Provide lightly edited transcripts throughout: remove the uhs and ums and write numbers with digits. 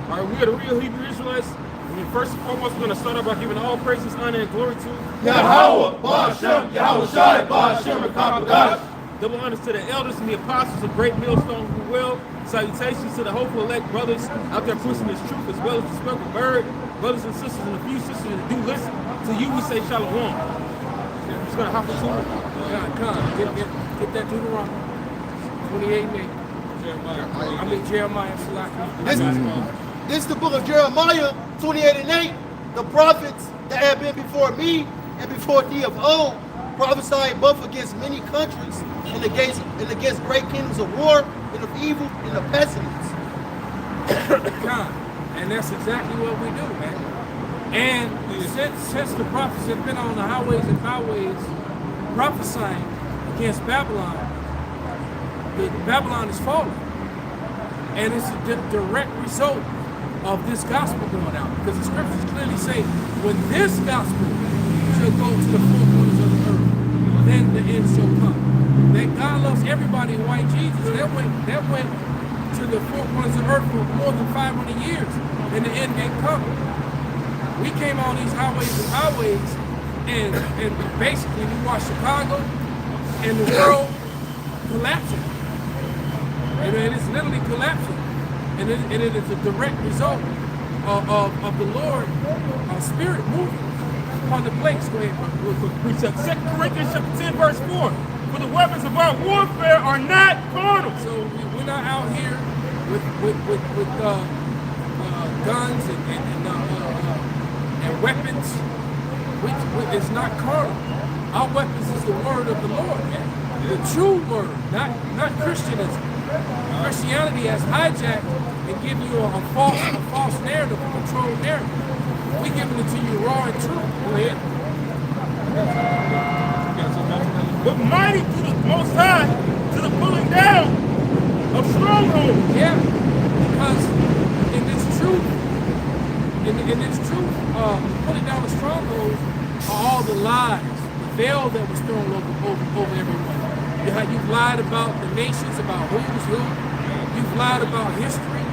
All right, we are the real Hebrew Israelites. First and foremost, we're going to start off by giving all praises, honor, and glory to Yahweh, Ba'ashem, Yahweh Shai, Ba'ashem, Rakabadah. double honors to the elders and the apostles of Great Millstone who will. Salutations to the hopeful elect brothers out there pushing this truth, as well as the speckled bird, brothers and sisters, and a few sisters that do listen. To you, we say shalom. I'm just going to hop into it. Get that Deuteronomy 28:8. Jeremiah. This is the book of Jeremiah 28:8. The prophets that have been before me and before thee of old, prophesying both against many countries and against great kingdoms of war and of evil and of pestilence. And that's exactly what we do, man. And since the prophets have been on the highways and byways prophesying against Babylon, Babylon is falling. And it's a direct result of this gospel going out. Because the scriptures clearly say, when this gospel shall go to the four corners of the earth, then the end shall come. That God loves everybody in white Jesus. That went to the four corners of the earth for more than 500 years. And the end didn't come. We came on these highways and highways, and basically we watched Chicago and the world collapsing. And it is literally collapsing. And it is a direct result of the Lord Spirit moving upon the place. Go ahead, brother. Precept 2 Corinthians chapter 10, verse 4. For the weapons of our warfare are not carnal. So we're not out here with guns and weapons. It's not carnal. Our weapons is the word of the Lord, man. The true word, not Christianism. Christianity has hijacked and given you a false narrative, a controlled narrative. We're giving it to you raw and true. Go ahead. But mighty to the Most High, to the pulling down of strongholds. Yeah, because in this truth, pulling down the strongholds are all the lies, the veil that was thrown over everyone. You've lied about the nations, about who's who. You've lied about history.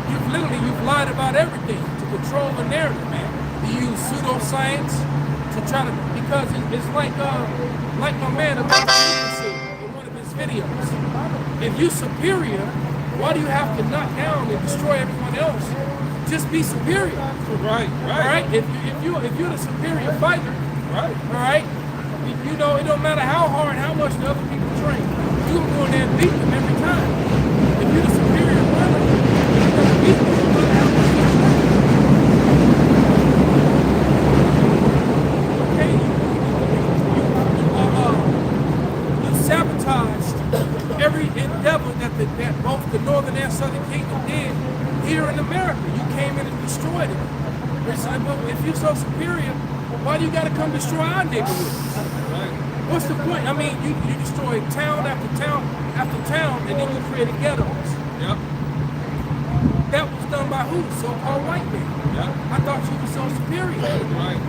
You've lied about everything to control the narrative, man. You use pseudoscience to try to, because it's like my man about said in one of his videos. If you're superior, why do you have to knock down and destroy everyone else? Just be superior. Right. All right. If you're the superior fighter, Right. all right. You know, it don't matter how hard, how much the other people train. You can go in there and beat them every time. If you're the superior runner, you're going to beat them no matter how much you train. Okay? You sabotaged every endeavor that both the northern and southern kingdom did here in America. You came in and destroyed it. If you're so superior, why do you got to come destroy our neighborhoods? What's the point? I mean, you destroyed town after town after town, and then you created ghettos. Yep. That was done by who? So-called white men. Yep. I thought you were so superior. Right.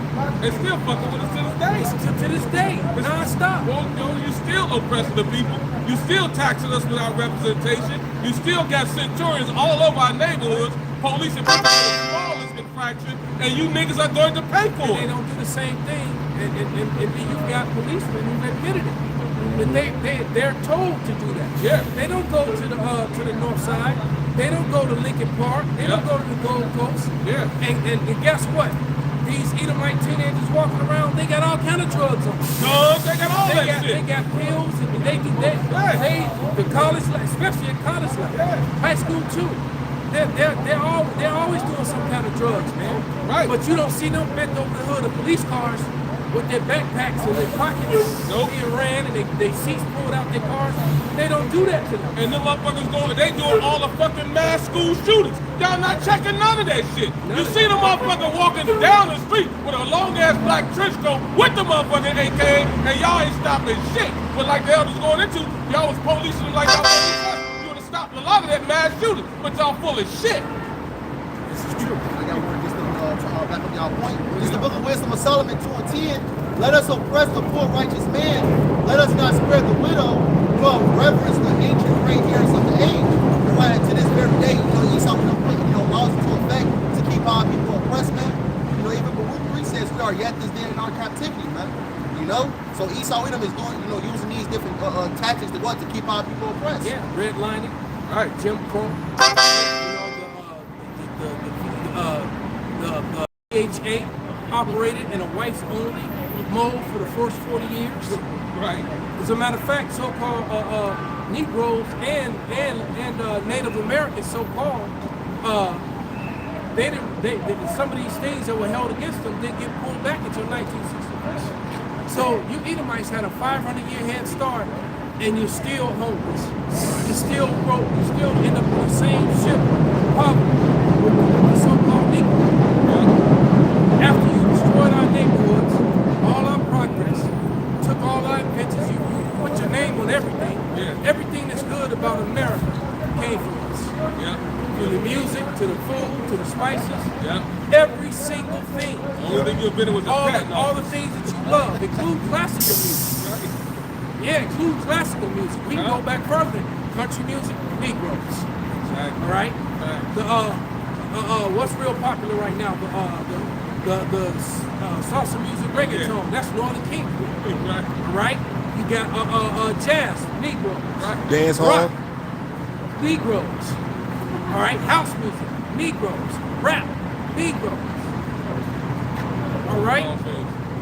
They still fucking with us to this day. To this day, non-stop. Well, you still oppressing the people. You still taxing us without representation. You still got centurions all over our neighborhoods, police and people for the smallest infraction, and you niggas are going to pay for They it. don't do the same thing, and then you've got policemen who've admitted it. But they're told to do that. Yeah. They don't go to the north side. They don't go to Lincoln Park. They don't go to the Gold Coast. Yeah. And guess what? These Edomite teenagers walking around, they got all kind of drugs on them. Drugs, they got all that shit. They got pills, and they the college life, especially at college life, high school too. They're always doing some kind of drugs, man. Right. But you don't see them bent over the hood of police cars with their backpacks in their pockets, being ran, and they seats pulled out their cars. They don't do that to them. And them motherfuckers they doing all the fucking mass school shootings. Y'all not checking none of that shit. You see the motherfucker walking down the street with a long ass black trench coat with the motherfucking AK, and y'all ain't stopping shit. But like the elders going into, y'all was policing them like y'all police us. You would have stopped a lot of that mass shooting, but y'all full of shit. This is true. I got one just to back up y'all point. This is the book of Wisdom of Solomon 2:10. Let us oppress the poor righteous man. Let us not spare the widow. 12. Reverence the ancient gray hairs of the age. And right to this very day, Esau would have put, Mao Zedong You know, so Esau Edom is doing, you know, using these different tactics to what to keep our people oppressed. Yeah, redlining, Right. Jim Crow, the PHA operated in a whites-only mode for the first 40 years. Right. As a matter of fact, so-called Negroes and Native Americans, so-called, some of these things that were held against them didn't get pulled back until 1963. So you Edomites had a 500-year head start, and you're still homeless. You're still broke. You still end up in the same ship, poverty, with the so-called Negroes. After you destroyed our neighborhoods, all our progress, took all our inventions, you put your name on everything. Yeah. Everything that's good about America came from us. Yeah. From the music, to the food, to the spices, Yeah. every single thing. Only thing you've been with the patent All the things that you love, include classical music. Right. Yeah, include classical music. We can go back further. Country music, Negroes. Exactly. All right. Exactly. What's real popular right now? The salsa music, reggaeton. Yeah. That's Northern Kingdom. Right. All right. You got jazz, Negroes. Right. Dance Rock, hall. Negroes. All right. House music, Negroes. Rap, Negroes. All right.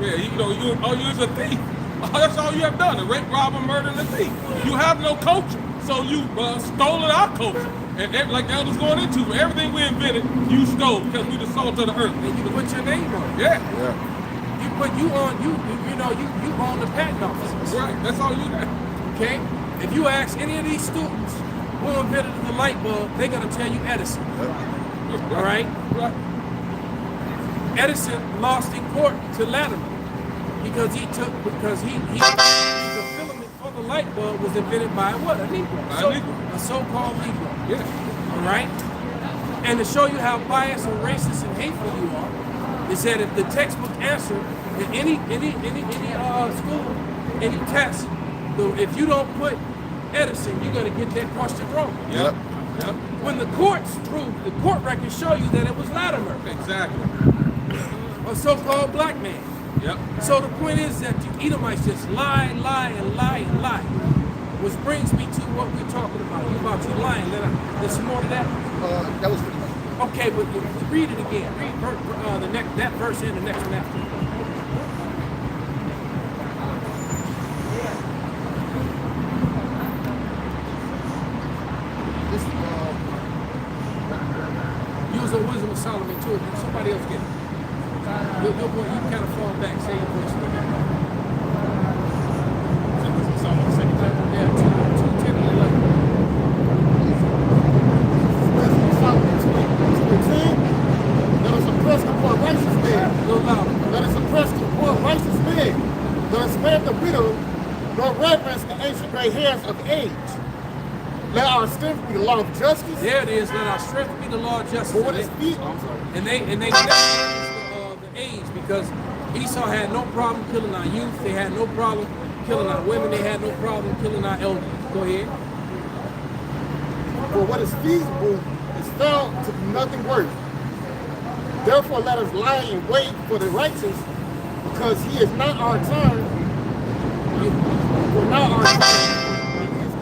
Yeah, you know, you're a thief. That's all you have done, a rape, robber, murder, and a thief. You have no culture, so you stolen our culture. And like Elder's going into, everything we invented, you stole because we the salt of the earth. And you put your name on it. Yeah, You own the patent offices. right. That's all you got. Okay? If you ask any of these students who invented the light bulb, they're gonna tell you Edison. All right? Right. Edison lost in court to Latimer because the filament for the light bulb was invented by what? A Negro. A so-called Negro. Yeah. All right? And to show you how biased and racist and hateful you are, is that if the textbook answer in any school, any test, if you don't put Edison, you're gonna get that question wrong. Yep. Yep. When the courts prove, the court records show you that it was Latimer, Exactly. a so-called black man. Yep. So the point is that you Edomites just lie. Which brings me to what we're talking about. You about you lying. There's some more to that. That was pretty much. Okay, but read it again. Read that verse and the next one after. This, Use the wisdom of Solomon too. Somebody else get it. You kind of fall back. Say your voice. Yeah, 2, 10, and 11. Let us oppress the poor righteous man. A little louder. Let us oppress the poor righteous man. Let us spare the widow, nor reverence the ancient gray hairs of age. Let our strength be the law of justice. There it is. Let our strength be the law of justice. For what is feet? I'm sorry. And they never the age because Esau had no problem killing our youth. They had no problem killing our women. They had no problem killing our elders. Go ahead. For what is feasible is found to be nothing worth. Therefore, let us lie in wait for the righteous, because he is not our turn. For not our turn.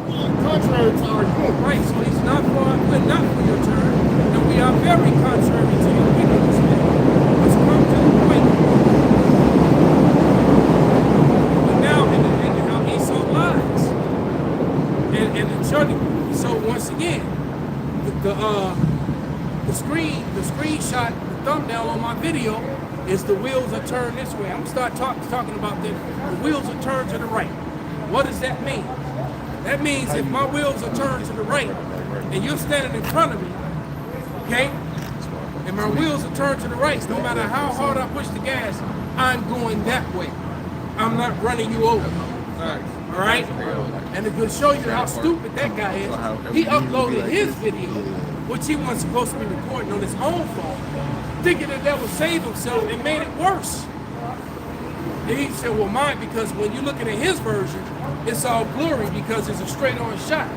He is contrary to our good. Right, so he's not for, we're not for your turn, and we are very contrary to your wickedness. Let's come to the point. But now, and how Esau lies. And the journey. So once again, the screenshot, the thumbnail on my video is the wheels are turned this way. I'm gonna start talking about the wheels are turned to the right. What does that mean? That means if my wheels are turned to the right and you're standing in front of me, okay, and my wheels are turned to the right, no matter how hard I push the gas, I'm going that way. I'm not running you over. All right? And to show you how stupid that guy is, he uploaded his video, which he wasn't supposed to be recording on his own phone, thinking that would save himself, and made it worse. And he said, well, mine, because when you're looking at his version, it's all blurry because it's a straight-on shot.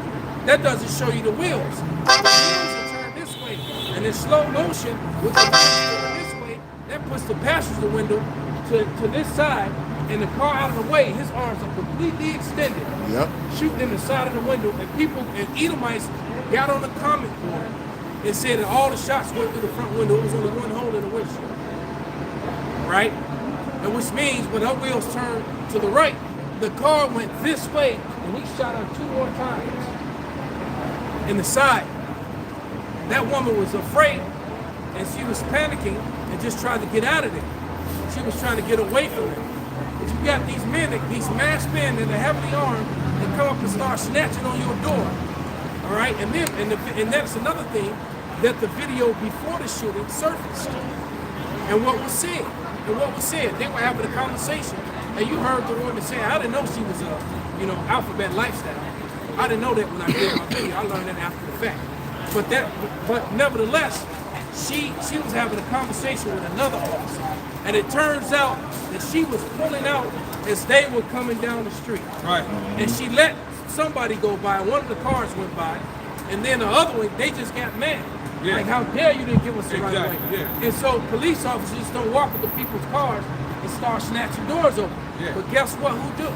That doesn't show you the wheels. The wheels are turned this way, and in slow motion, with the wheels turned this way, that puts the passenger window to to this side, and the car out of the way, his arms are completely extended, Yep. shooting in the side of the window, and people and Edomites got on the comment board and said that all the shots went through the front window. It was only one hole in the windshield, right? And which means when her wheels turned to the right, the car went this way, and he shot her 2 more times in the side. That woman was afraid, and she was panicking and just tried to get out of there. She was trying to get away from him. But you got these men, these masked men that are heavily armed, that come up and start snatching on your door. All right, and then and that's another thing, that the video before the shooting surfaced, and what was said, they were having a conversation, and you heard the woman say, I didn't know she was a, alphabet lifestyle. I didn't know that when I did my video. I learned that after the fact. But nevertheless, she was having a conversation with another officer, and it turns out that she was pulling out as they were coming down the street. Right. And she let somebody go by. One of the cars went by, and then the other one, they just got mad. Yeah. Like, how dare you didn't give us the right way? Exactly, yeah. And so police officers don't walk into people's cars and start snatching doors open. Yeah. But guess what? Who do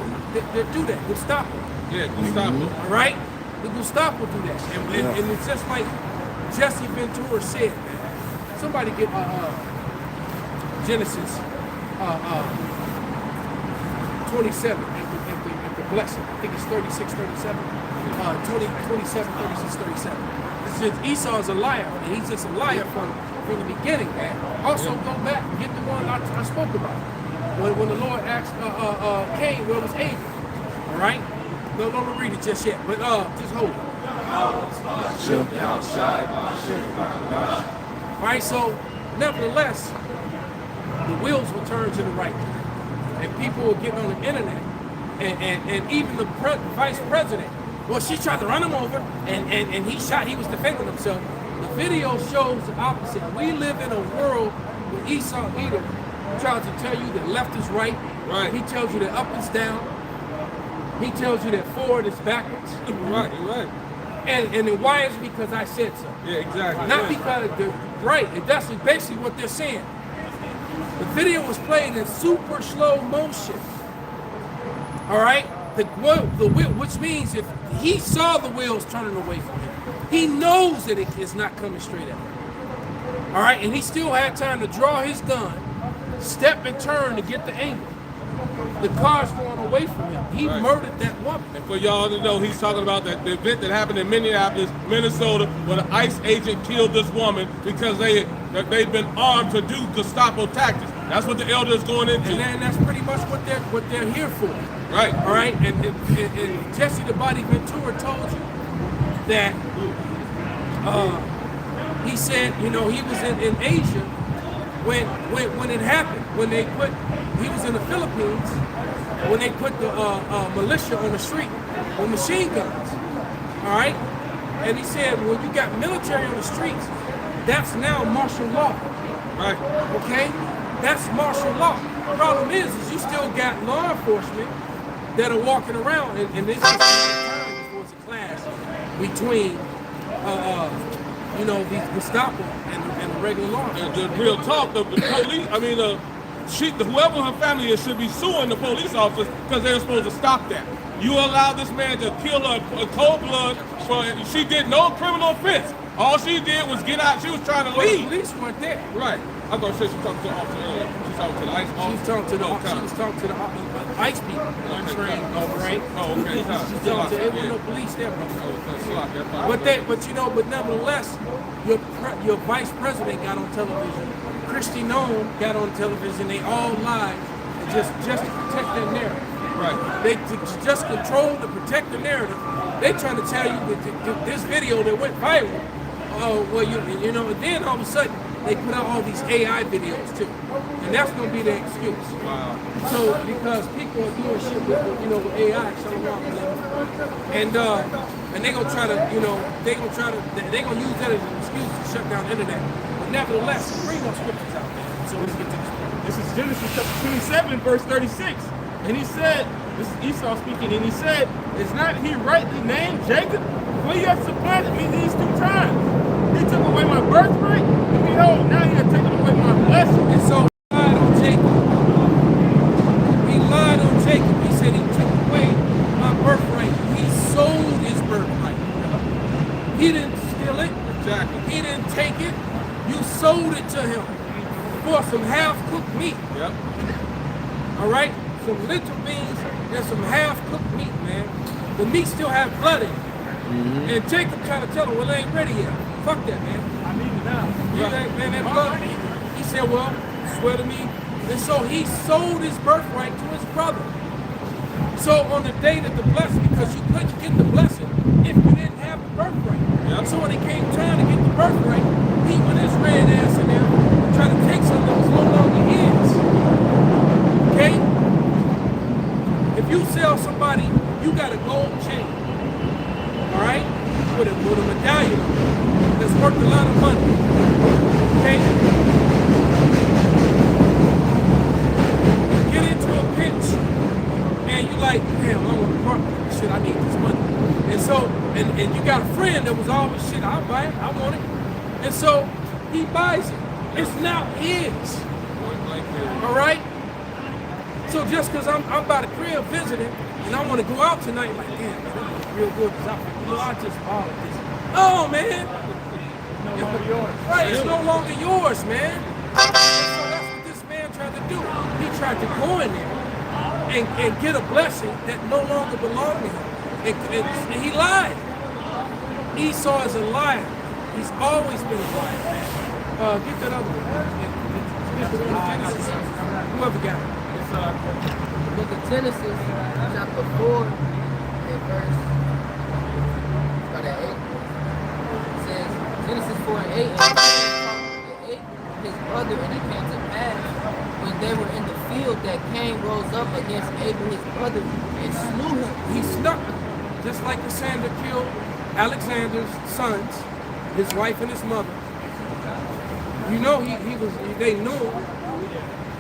that? Gestapo. Yeah, Gestapo. All right? The Gestapo do that. And it's just like Jesse Ventura said, man. Somebody get Genesis 27 at the blessing. I think it's 36, 37. 27, 36, 37. It says Esau's a liar, and he's just a liar from the beginning, man. Also, go back and get the one I spoke about. When the Lord asked Cain, where was Abel? All right? No, don't read it just yet, but just hold it. All right, so nevertheless, the wheels will turn to the right, and people will get on the internet, and even the vice president. Well, she tried to run him over, and he shot. He was defending himself. The video shows the opposite. We live in a world where Esau Edom tries to tell you that left is right. Right. He tells you that up is down. He tells you that forward is backwards. Right. And then why is it? Because I said so. Yeah, exactly. Not because they're right. And that's basically what they're saying. The video was played in super slow motion. All right? The wheel, which means if he saw the wheels turning away from him, he knows that it is not coming straight at him. All right? And he still had time to draw his gun, step and turn to get the angle. The car's going away from him. He murdered that woman. And for y'all to know, he's talking about the event that happened in Minneapolis, Minnesota, where the ICE agent killed this woman because they've been armed to do Gestapo tactics. That's what the elder is going into. And that's pretty much what they're here for. Right. All right. And Jesse the Body Ventura told you that he said, he was in Asia when it happened. He was in the Philippines when they put the militia on the street with machine guns. All right. And he said, when you got military on the streets, that's now martial law. Right. Okay? That's martial law. The problem is you still got law enforcement that are walking around, and this is the time before it's a clash between, the Gestapo and the regular law enforcement. And the real talk, the police, whoever her family is should be suing the police officers because they're supposed to stop that. You allow this man to kill her in cold blood. She did no criminal offense. All she did was get out. She was trying to leave. The police weren't there. Right. I thought she was talking to the officer earlier. She was talking to the ICE officer. She was talking to the ICE people. Trained, right? Oh, okay. She was talking to there was no police there, bro. But nevertheless, your vice president got on television. Kristi Noem got on television. They all lied just to protect their narrative. Right. They just control to protect the narrative. They trying to tell you that this video that went viral. And then all of a sudden they put out all these AI videos too, and that's gonna be their excuse. Wow. So because people are doing shit with AI, and they gonna try to they gonna use that as an excuse to shut down the internet. But nevertheless, bring those scriptures out, man. So let's get to this. This is Genesis chapter 27, verse 36. And he said, this is Esau speaking, and he said, is not he rightly named Jacob? For he has supplanted me these 2 times. He took away my birthright, and behold, now he has taken away my blessing. And so he lied on Jacob. sold it to him for some half-cooked meat. Yep. All right? Some lentil beans and some half-cooked meat, man. The meat still had blood in it. And Jacob trying to tell him, well, it ain't ready yet. Fuck that, man. I need it now. You think, man, that blood? He said, well, swear to me. And so he sold his birthright to his brother. So on the day that the blessing, because you couldn't get the blessing if you didn't have the birthright. Yep. So when it came time to get the birthright, he went his red ass in there trying to take something that was no longer his. Okay? If you sell somebody, you got a gold chain. All right? With a medallion that's worth a lot of money. Okay? Get into a pinch and you like, damn, I want to park. Shit, I need this money. And so, and you got a friend that was always, shit, I'll buy it, I want it. And so he buys it. It's now his. All right? So just because I'm by the crib visiting and I want to go out tonight, like, damn, man, that looks real good because I just bought this. Oh, man. No longer yours. Right, it's no longer yours, man. And so that's what this man tried to do. He tried to go in there and get a blessing that no longer belonged to him. And he lied. Esau is a liar. He's always been a liar, man. Get that other one. Whoever got it. Book of Genesis, chapter 4, and verse, start at 8. It says, Genesis 4 and 8, and his brother, and it came to pass, when they were in the field, that Cain rose up against Abel, his brother, and slew him. He snuck him, just like Cassandra killed Alexander's sons, his wife and his mother. You know, they knew him.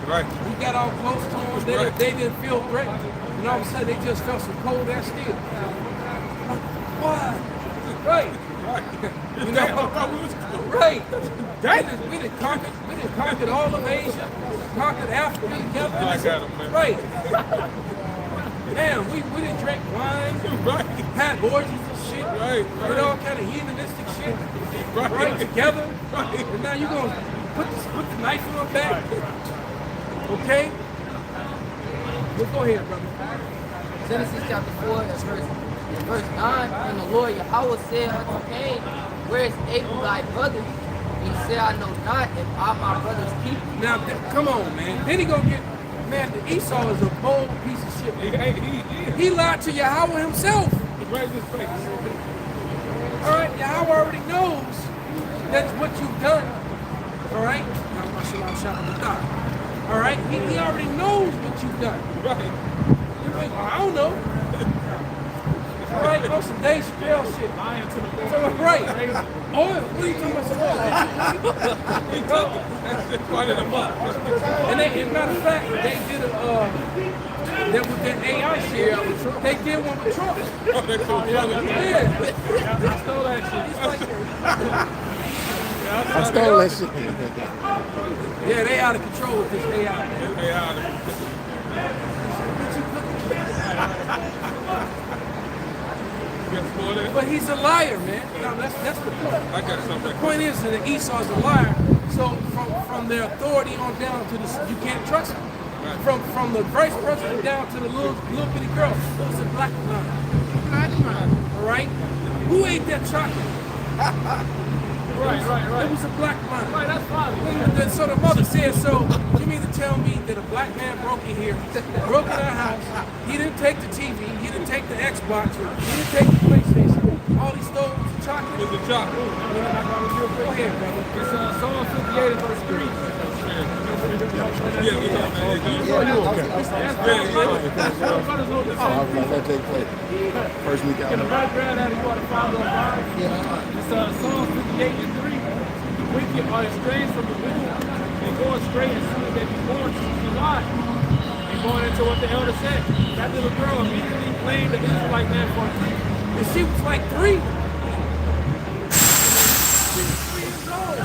Right. He got all close to him. They didn't feel great. And all of a sudden, they just felt some cold ass steel. Why? Right. You know, right. We done conquered all of Asia, conquered Africa together. I got him, man. Right. Damn, we didn't drink wine, Right. had orgies and shit, Right. with all kind of heathenistic shit, right, together. Right. And now you gonna put the knife in my back. Okay? Well, go ahead, brother. Genesis chapter 4 and verse 9, and the Lord Yahweh said unto Cain, where is Abel thy brother? He said, I know not if I my brother's keeper. Now, come on, man. Then he gonna get, man, Esau is a bold piece of shit. He lied to Yahweh himself. Raise his face. All right, Yahweh already knows that's what you've done. All right? All right? He already knows what you've done. Right. You're like, well, I don't know. All right, go some Dave Chappelle shit. Lying to the Lord. So, right. Oil. What are you talking about? Some oil? He took it. That's just part of the month. And as a matter of fact, they did that with that AI shit. They did one with Trump. Oh, that's so funny. Yeah. I stole that shit. I stole that shit. Yeah, they out of control with this AI. Hey, out of it. But he's a liar, man. No, that's the point. I got something. The point is that Esau's a liar. So from their authority on down to the, you can't trust him. From the vice president down to the little bitty girl, it was a black line. All right? Who ate that chocolate? Right. It was a black line. Right, that's fine. So the mother said, so you mean to tell me that a black man broke in here, broke in our house, he didn't take the TV, he didn't take the Xbox, he didn't take the PlayStation, all he stole was the chocolate? It's a chocolate. Go ahead, brother. It's Psalm 58 and verse 3. Yeah, we got that. First week out. In the background, that you want to follow along. It's Psalm 58 and 3. The wicked are estranged from the womb and go astray as soon as they be born to the lie. And going into what the elder said, that little girl immediately blamed the Israelite man for a thief. And she was like 3. 3 years old.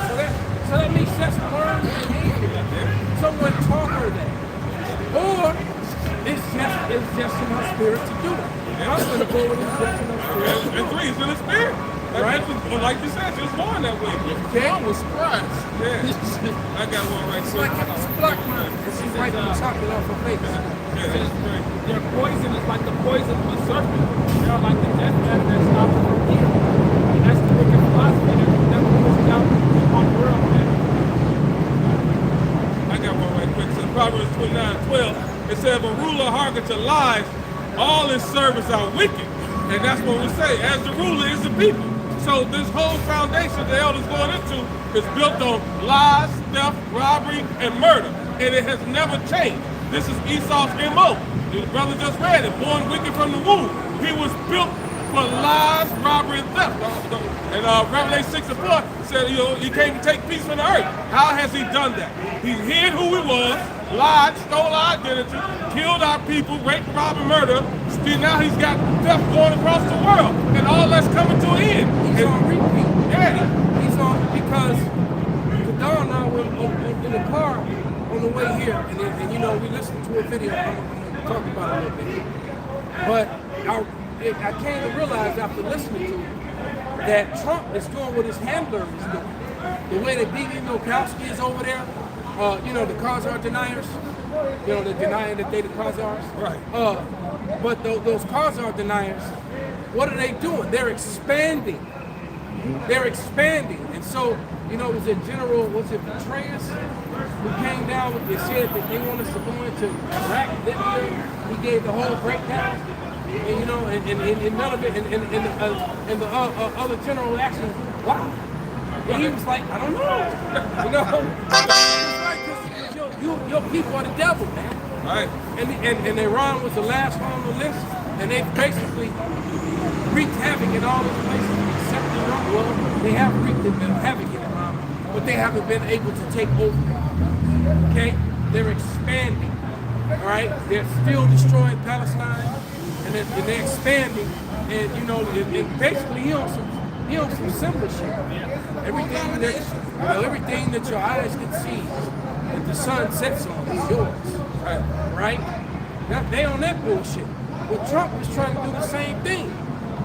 So that means that's learned behavior. Someone taught her that. Or it's just in her spirit to do it. I'm going to go with it's just in her spirit. And 3 is in the spirit. Right? Like you said, she was born that way. Okay? I was surprised. Yeah. I got one right It's quick. like it's black man. And she's wiping the chocolate off her face. Yeah, that's great. Their poison is like the poison of a serpent. They're like the death matter that stops from healing. And that's the wicked philosophy that the devil pushes out on the world, man. I got one right quick. So Proverbs 29:12, it says, if a ruler hearken to lies, all his servants are wicked. And that's what we say, as the ruler is the people. So this whole foundation the elders going into is built on lies, theft, robbery, and murder. And it has never changed. This is Esau's MO. The brother just read it, born wicked from the womb. He was built for lies, robbery, and theft. And Revelation 6:4 said, he came to take peace from the earth. How has he done that? He hid who he was, lied, stole our identity, killed our people, raped, robbed, and murdered. Now he's got theft going across the world, and all that's coming to an end. He's on repeat. Yeah. He's on because Kadar and I were in the car on the way here, and you know, we listened to a video. I'm going to talk about it a little bit. But I came to realize after listening to it that Trump is doing what his handler is doing. The way that B.B. Milkowski is over there, you know, the Khazar deniers, you know, they're denying that they the Khazars. Right. But those Khazar deniers, what are they doing? They're expanding. They're expanding. And so, you know, it was a general, was it Petraeus, who came down with, they said that they want us to go into Iraq, Libya. He gave the whole breakdown. And, you know, and none of it, and the other general action, wow. And he was like, I don't know. You know? It's like, 'cause your people are the devil, man. Right. And Iran was the last one on the list, and they basically wreaked havoc in all those places except Iran. Well, they have wreaked havoc in Iran, but they haven't been able to take over. Okay? They're expanding. All right? They're still destroying Palestine, and they're expanding. And you know, and basically he on some simple shit. Everything that your eyes can see, that the sun sets on, is yours. Right? Now, they on that bullshit. Well, Trump was trying to do the same thing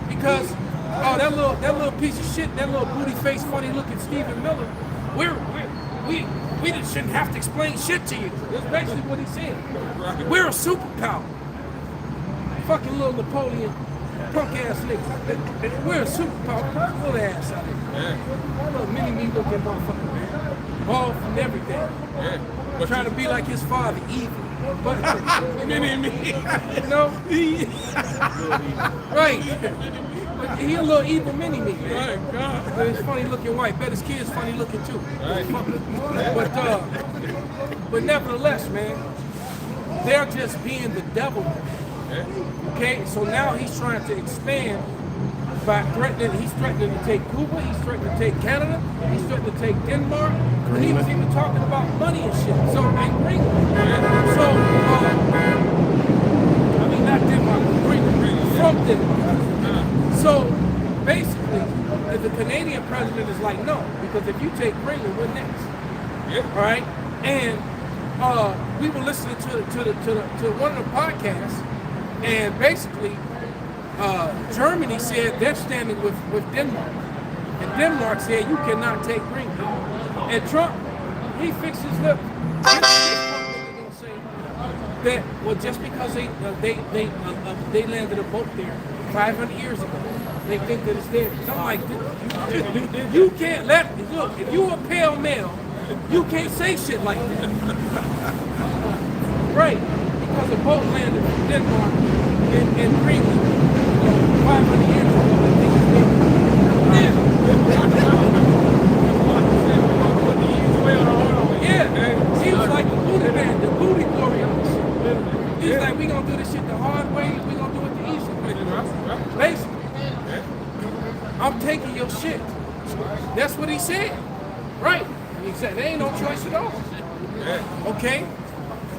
because that little piece of shit, that little booty face, funny looking Stephen Miller, we just shouldn't have to explain shit to you. That's basically what he said. We're a superpower. Fucking little Napoleon, punk ass nigga. We're a superpower. Pull the ass out of here. Little mini-me looking motherfucker, man. All from everything. Yeah. But Trying to be like his father, evil. But mini-me. you know, right. But he a little evil mini-me, man. My God. But he's funny looking white. Bet his kid's funny looking too. Right. But nevertheless, man, they're just being the devil. Okay, so now he's trying to expand by he's threatening to take Cuba, he's threatening to take Canada, he's threatening to take Denmark, and he was even talking about money and shit. So, and Greenland. So, I mean, not Denmark, but Greenland, from Denmark. So, basically, if the Canadian president is like, no, because if you take Greenland, we're next. All right? And we were listening to one of the podcasts, and basically, Germany said they're standing with Denmark. And Denmark said you cannot take Greenland. And Trump, he fixed his lips. That, well, just because they landed a boat there 500 years ago, they think that it's theirs. I'm like, you can't look, if you a pale male, you can't say shit like that. Right, because a boat landed in Denmark and Greenland 500 years ago, they think it's theirs. Yeah, he was like the booty man, the booty warrior. He's like, we gonna do this shit the hard way, we gonna do it the easy way. Basically, I'm taking your shit. That's what he said. Right. He said, there ain't no choice at all. Okay?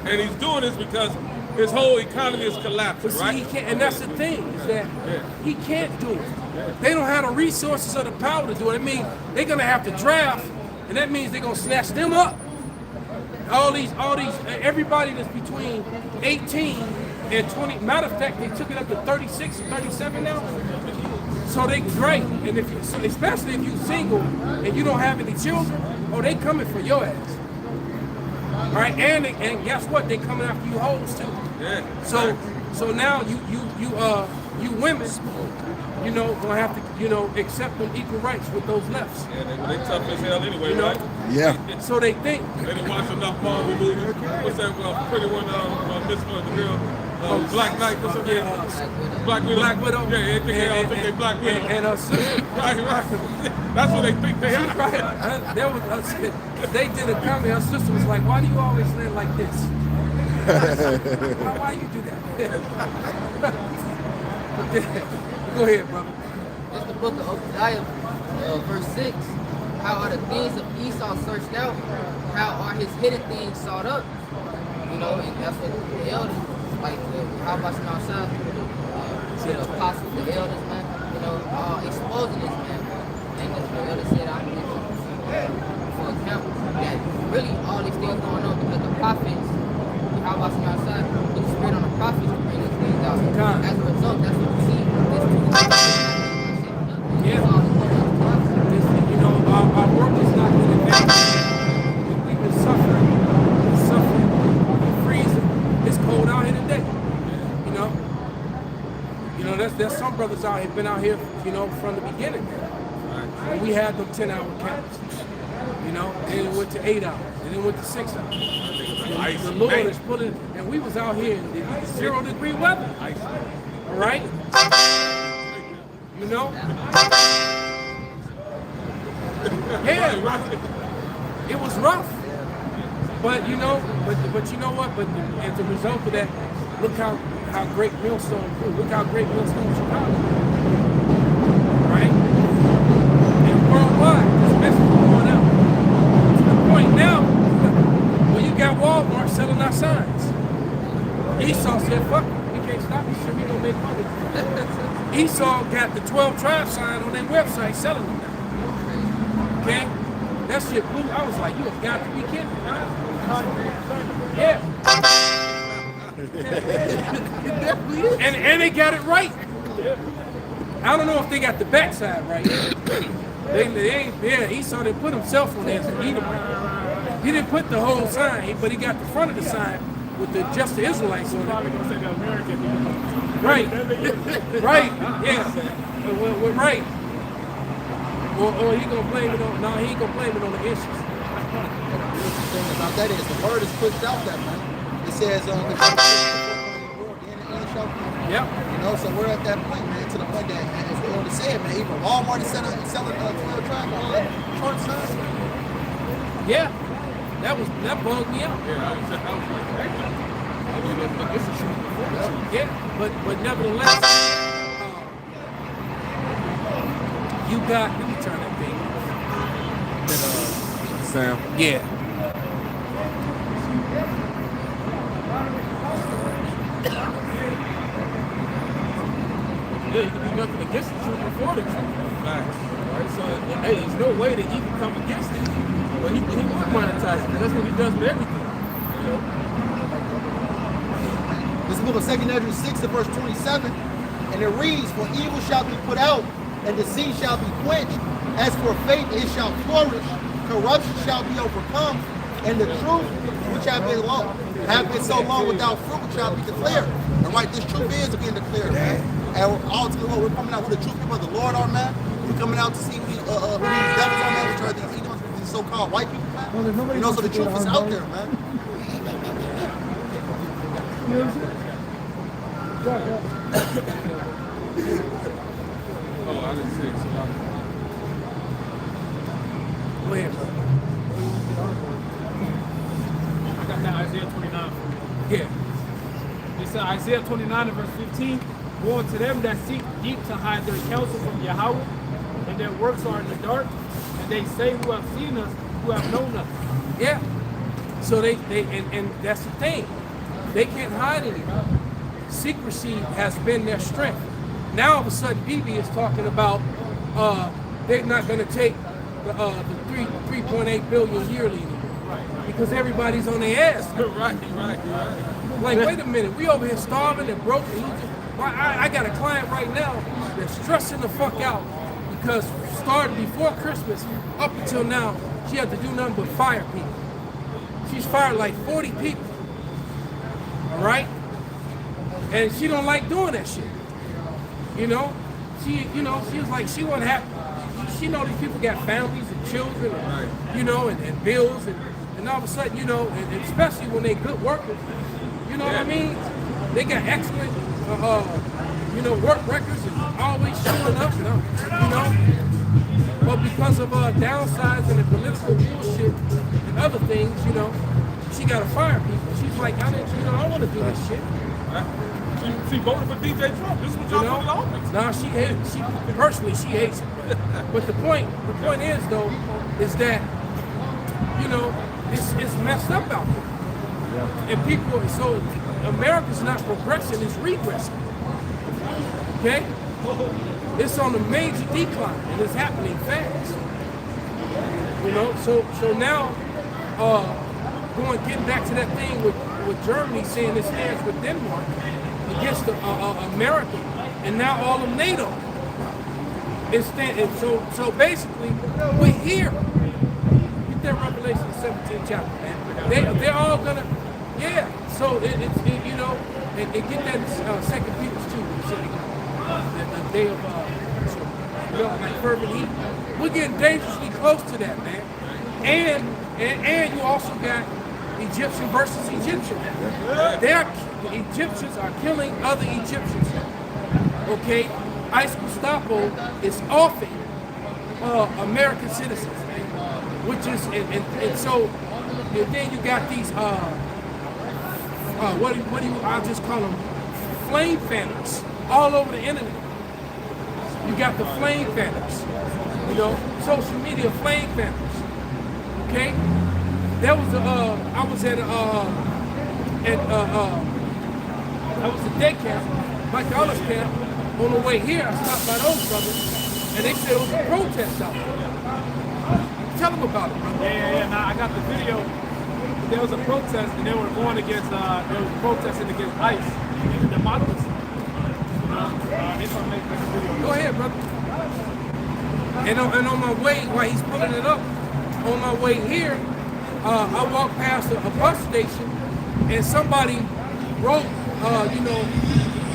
And he's doing this because his whole economy is collapsing, But see, right? he can't, and that's the thing, is that he can't do it. They don't have the resources or the power to do it. I mean, they're gonna have to draft, and that means they're gonna snatch them up. All these, everybody that's between 18 and 20. Matter of fact, they took it up to 36 or 37 now. So they great, and if you, so especially if you single and you don't have any children, oh, they coming for your ass. All right, and guess what? They coming after you hoes too. Yeah. So now you women, you know, gonna have to, you know, accept them equal rights with those lefts. Yeah, they tough as hell anyway, You know? right? Yeah. So they think. They didn't watch enough Marvel movies. What's that pretty one, Miss the girl? Black Knight, what's her name? Black Widow. Black Widow. Yeah, they think they Black Widow. And her sister. Right. That's what they think they are. Right. There was they did a comment. Her sister was like, "Why do you always live like this? why you do that?" Go ahead, brother. It's the book of Obadiah, verse 6. How are the things of Esau searched out? How are his hidden things sought up? You know, and that's what the elders, like how about outside, the apostles, the elders, man, you know, exposing this man. And as the elder said, I'm going to for account that really all these things going on because the prophets, how about outside, put the spirit on the prophets to bring these things out. As a result, that's what we see. Yeah. You know, our work is not in advance. We've been suffering, freezing. It's cold out here today. You know, there's some brothers out here been out here, you know, from the beginning. And we had them 10-hour camps. You know, and it went to 8 hours, and it went to 6 hours. The Lord is pulling, and we was out here in 0-degree weather. All right? You know? Yeah, it was rough. But you know, but you know what? But as a result of that, look how great Millstone grew. Look how great Millstone Chicago. Right? And worldwide, this message is going out. To the point now where you got Walmart selling our signs. Esau said, fuck it, we can't stop this shit, we gonna make money. Esau got the 12 tribe sign on their website selling them now. Okay? That shit blew. I was like, you have got to be kidding me, man. Yeah. and they got it right. I don't know if they got the backside right. They ain't, yeah, Esau didn't put himself on there as an Edom. He didn't put the whole sign, but he got the front of the sign with the just the Israelites on it. Right. Right. Yeah. We're right. Or he gonna blame it on? No, he ain't gonna blame it on the issues. The thing about that is the word is pushed out that, man. It says the end shall come. Yep. You know, so we're at that point, man, to the point that, as the elder said, man, even Walmart is selling 12 tribe short signs. Yeah. That bugged me out. Yeah, but nevertheless, you got. Let me turn that thing off. Sam. Yeah. Yeah, you can do nothing against the truth before the truth. Right. So, hey, there's no way that he can come against it. But he would monetize it, because that's what he does with everything. You know? This book of 2 Ezra 6 and verse 27, and it reads, for evil shall be put out, and deceit shall be quenched. As for faith, it shall flourish. Corruption shall be overcome, and the truth, which have been so long without fruit, shall be declared. And right, this truth is being declared, man. And ultimately, what we're coming out with the true people of the Lord are, man. We're coming out to see who these devils are, man, which are these so-called white people, man. You know, so the truth is out there, man. Oh, I didn't see it. Go ahead, bro. I got that Isaiah 29. Yeah. It said Isaiah 29 and verse 15, woe to them that seek deep to hide their counsel from Yahweh, and their works are in the dark, and they say who have seen us, who have known us. Yeah. So they and that's the thing. They can't hide anymore. Secrecy has been their strength. Now all of a sudden BB is talking about they're not going to take the 3.8 billion yearly anymore. Right. Because everybody's on their ass. Right. Like, wait a minute, we over here starving and broke. And I got a client right now that's stressing the fuck out because starting before Christmas up until now, she had to do nothing but fire people. She's fired like 40 people. All right? And she don't like doing that shit. You know? She was like, she wasn't happy. She know these people got families and children, and, you know, and bills, and all of a sudden, you know, and especially when they good workers, you know what I mean? They got excellent, you know, work records and always showing up, you know. But because of downsides and the political bullshit and other things, you know, she got to fire people. She's like, I don't want to do this shit. She voted for DJ Trump. This is what y'all put in office. Nah, she hates. She personally, she hates it. But the point is though, is that you know it's messed up out there, and people. So America's not progressing; it's regressing. Okay, it's on a major decline, and it's happening fast. You know, so now, getting back to that thing with Germany saying it stands with Denmark against America, and now all of NATO. So basically, we're here. Get that Revelation 17 chapter, man. They're all gonna, yeah. So it's you know, and get that 2 Peter 2. The day of you know, like fervent heat. We're getting dangerously close to that, man. And you also got Egyptian versus Egyptian. The Egyptians are killing other Egyptians. Okay, ICE Gestapo is offing American citizens, which is and so and then you got these what do you I'll just call them flame fanners all over the internet. You got the flame fanners, you know, social media flame fanners. Okay. There was I was at daycare, Mike Ellis camp. On the way here, I stopped by those brothers, and they said it was a protest out there. Tell them about it, brother. Yeah. Now I got the video. There was a protest, and they were going against. They were protesting against ICE and democracy. If I make this video. Go ahead, brother. And on my way, while he's pulling it up, on my way here. I walked past a bus station and somebody wrote, you know,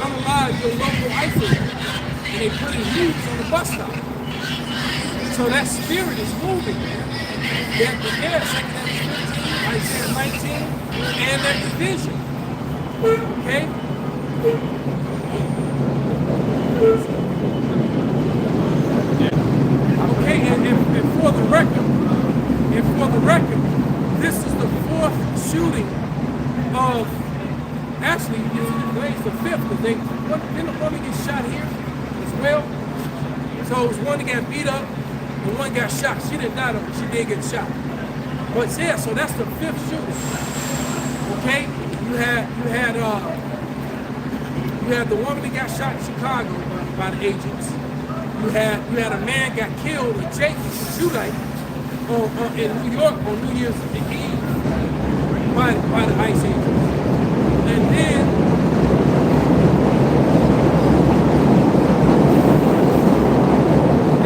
unalive your local ICE agent, and they put it huge on the bus stop. So that spirit is moving, man. Yeah, 2nd Isaiah 19, and that division. Okay? Okay, and for the record, this is the 4th shooting of, actually, it's the 5th, because didn't one get shot here as well? So it was one that got beat up, and one got shot. She didn't die though, but she did get shot. But yeah, so that's the 5th shooting. Okay? You had the woman that got shot in Chicago by the agents. You had a man got killed, a shootite, in New York on New Year's Eve by the ICE agents. And then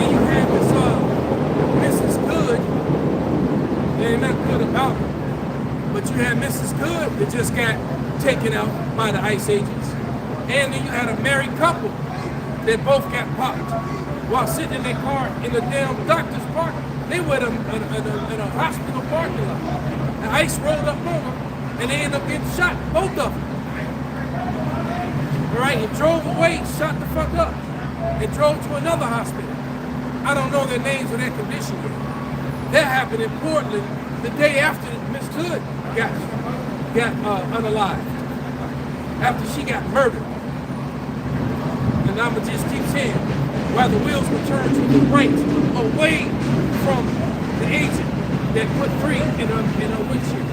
you had this Mrs. Good. There ain't nothing good about her. But you had Mrs. Good that just got taken out by the ICE agents. And then you had a married couple that both got popped while sitting in their car in the damn doctor's park. They were in a hospital parking lot. The ICE rolled up on them, and they ended up getting shot, both of them. All right, and drove away, shot the fuck up, and drove to another hospital. I don't know their names or their condition yet. That happened in Portland the day after Miss Hood got unalived, after she got murdered. And I'ma just keep saying, while the wheels were turned to the right, away from the agent that put 3 in her windshield,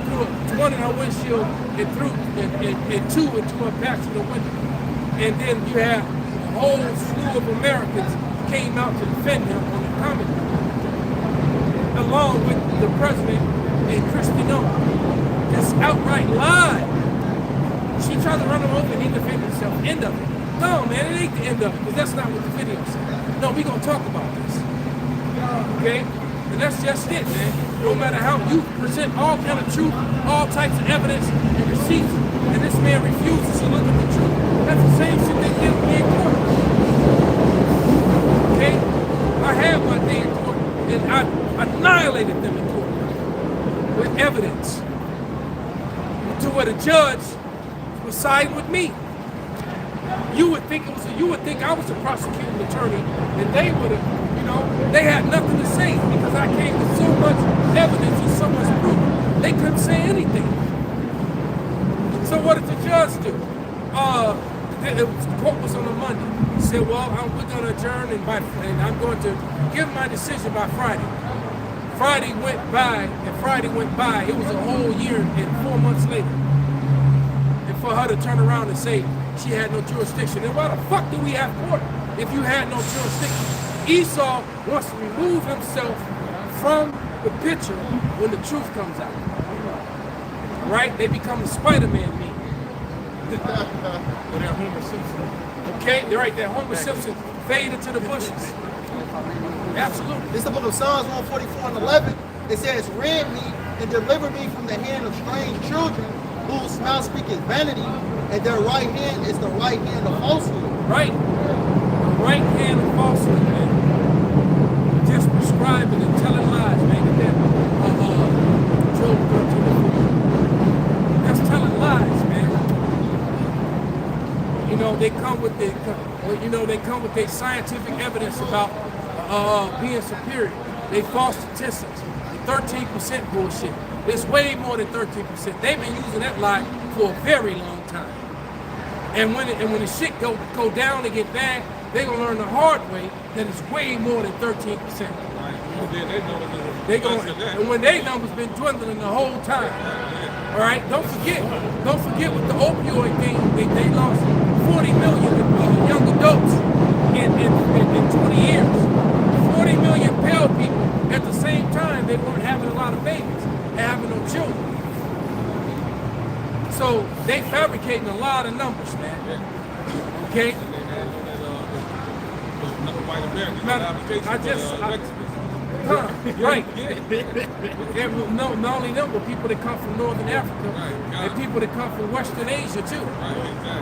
threw 1 in her windshield and 2 into her passenger window. And then you have a whole slew of Americans came out to defend him on the common, along with the president and Kristi Noem. Just outright lied. She tried to run him over and he defended himself. End of it. No, man, it ain't the end of it, because that's not what the video said. No, we gonna talk about this. Okay? And that's just it, man. No matter how you present all kind of truth, all types of evidence and receipts, and this man refuses to look at the truth, that's the same shit they did with me in court. Okay? I had my day in court, and I annihilated them in court with evidence to where the judge was siding with me. You would think I was a prosecuting attorney, and they would have, they had nothing to say because I came with so much evidence and so much proof. They couldn't say anything. So what did the judge do? The court was on a Monday. He said, well, we're going to adjourn and I'm going to give my decision by Friday. Friday went by. It was a whole year and 4 months later. And for her to turn around and say she had no jurisdiction. And why the fuck do we have court if you had no jurisdiction? Esau wants to remove himself from the picture when the truth comes out. Right? They become the Spider-Man meme. Or that Homer Simpson. Okay? They're right there. Homer Simpson fade into the bushes. Absolutely. This is the book of Psalms 144 and 11. It says, rid me and deliver me from the hand of strange children whose mouth speaketh vanity, and their right hand is the right hand of falsehood. Right. The right hand of falsehood, man. Just prescribing and telling lies, man. That Job 13. That's telling lies, man. They come with their scientific evidence about being superior. They false statistics. 13% bullshit. It's way more than 13%. They've been using that lie for a very long time. And when the shit go down and get bad, they're gonna learn the hard way that it's way more than 13%. And when their numbers been dwindling the whole time. All right, don't forget with the opioid thing, they lost 40 million young adults in 20 years. 40 million pale people. At the same time, they weren't having a lot of babies and having no children. So they fabricating a lot of numbers, man. Okay? Right. Not only them, but people that come from Northern Africa and people that come from Western Asia too.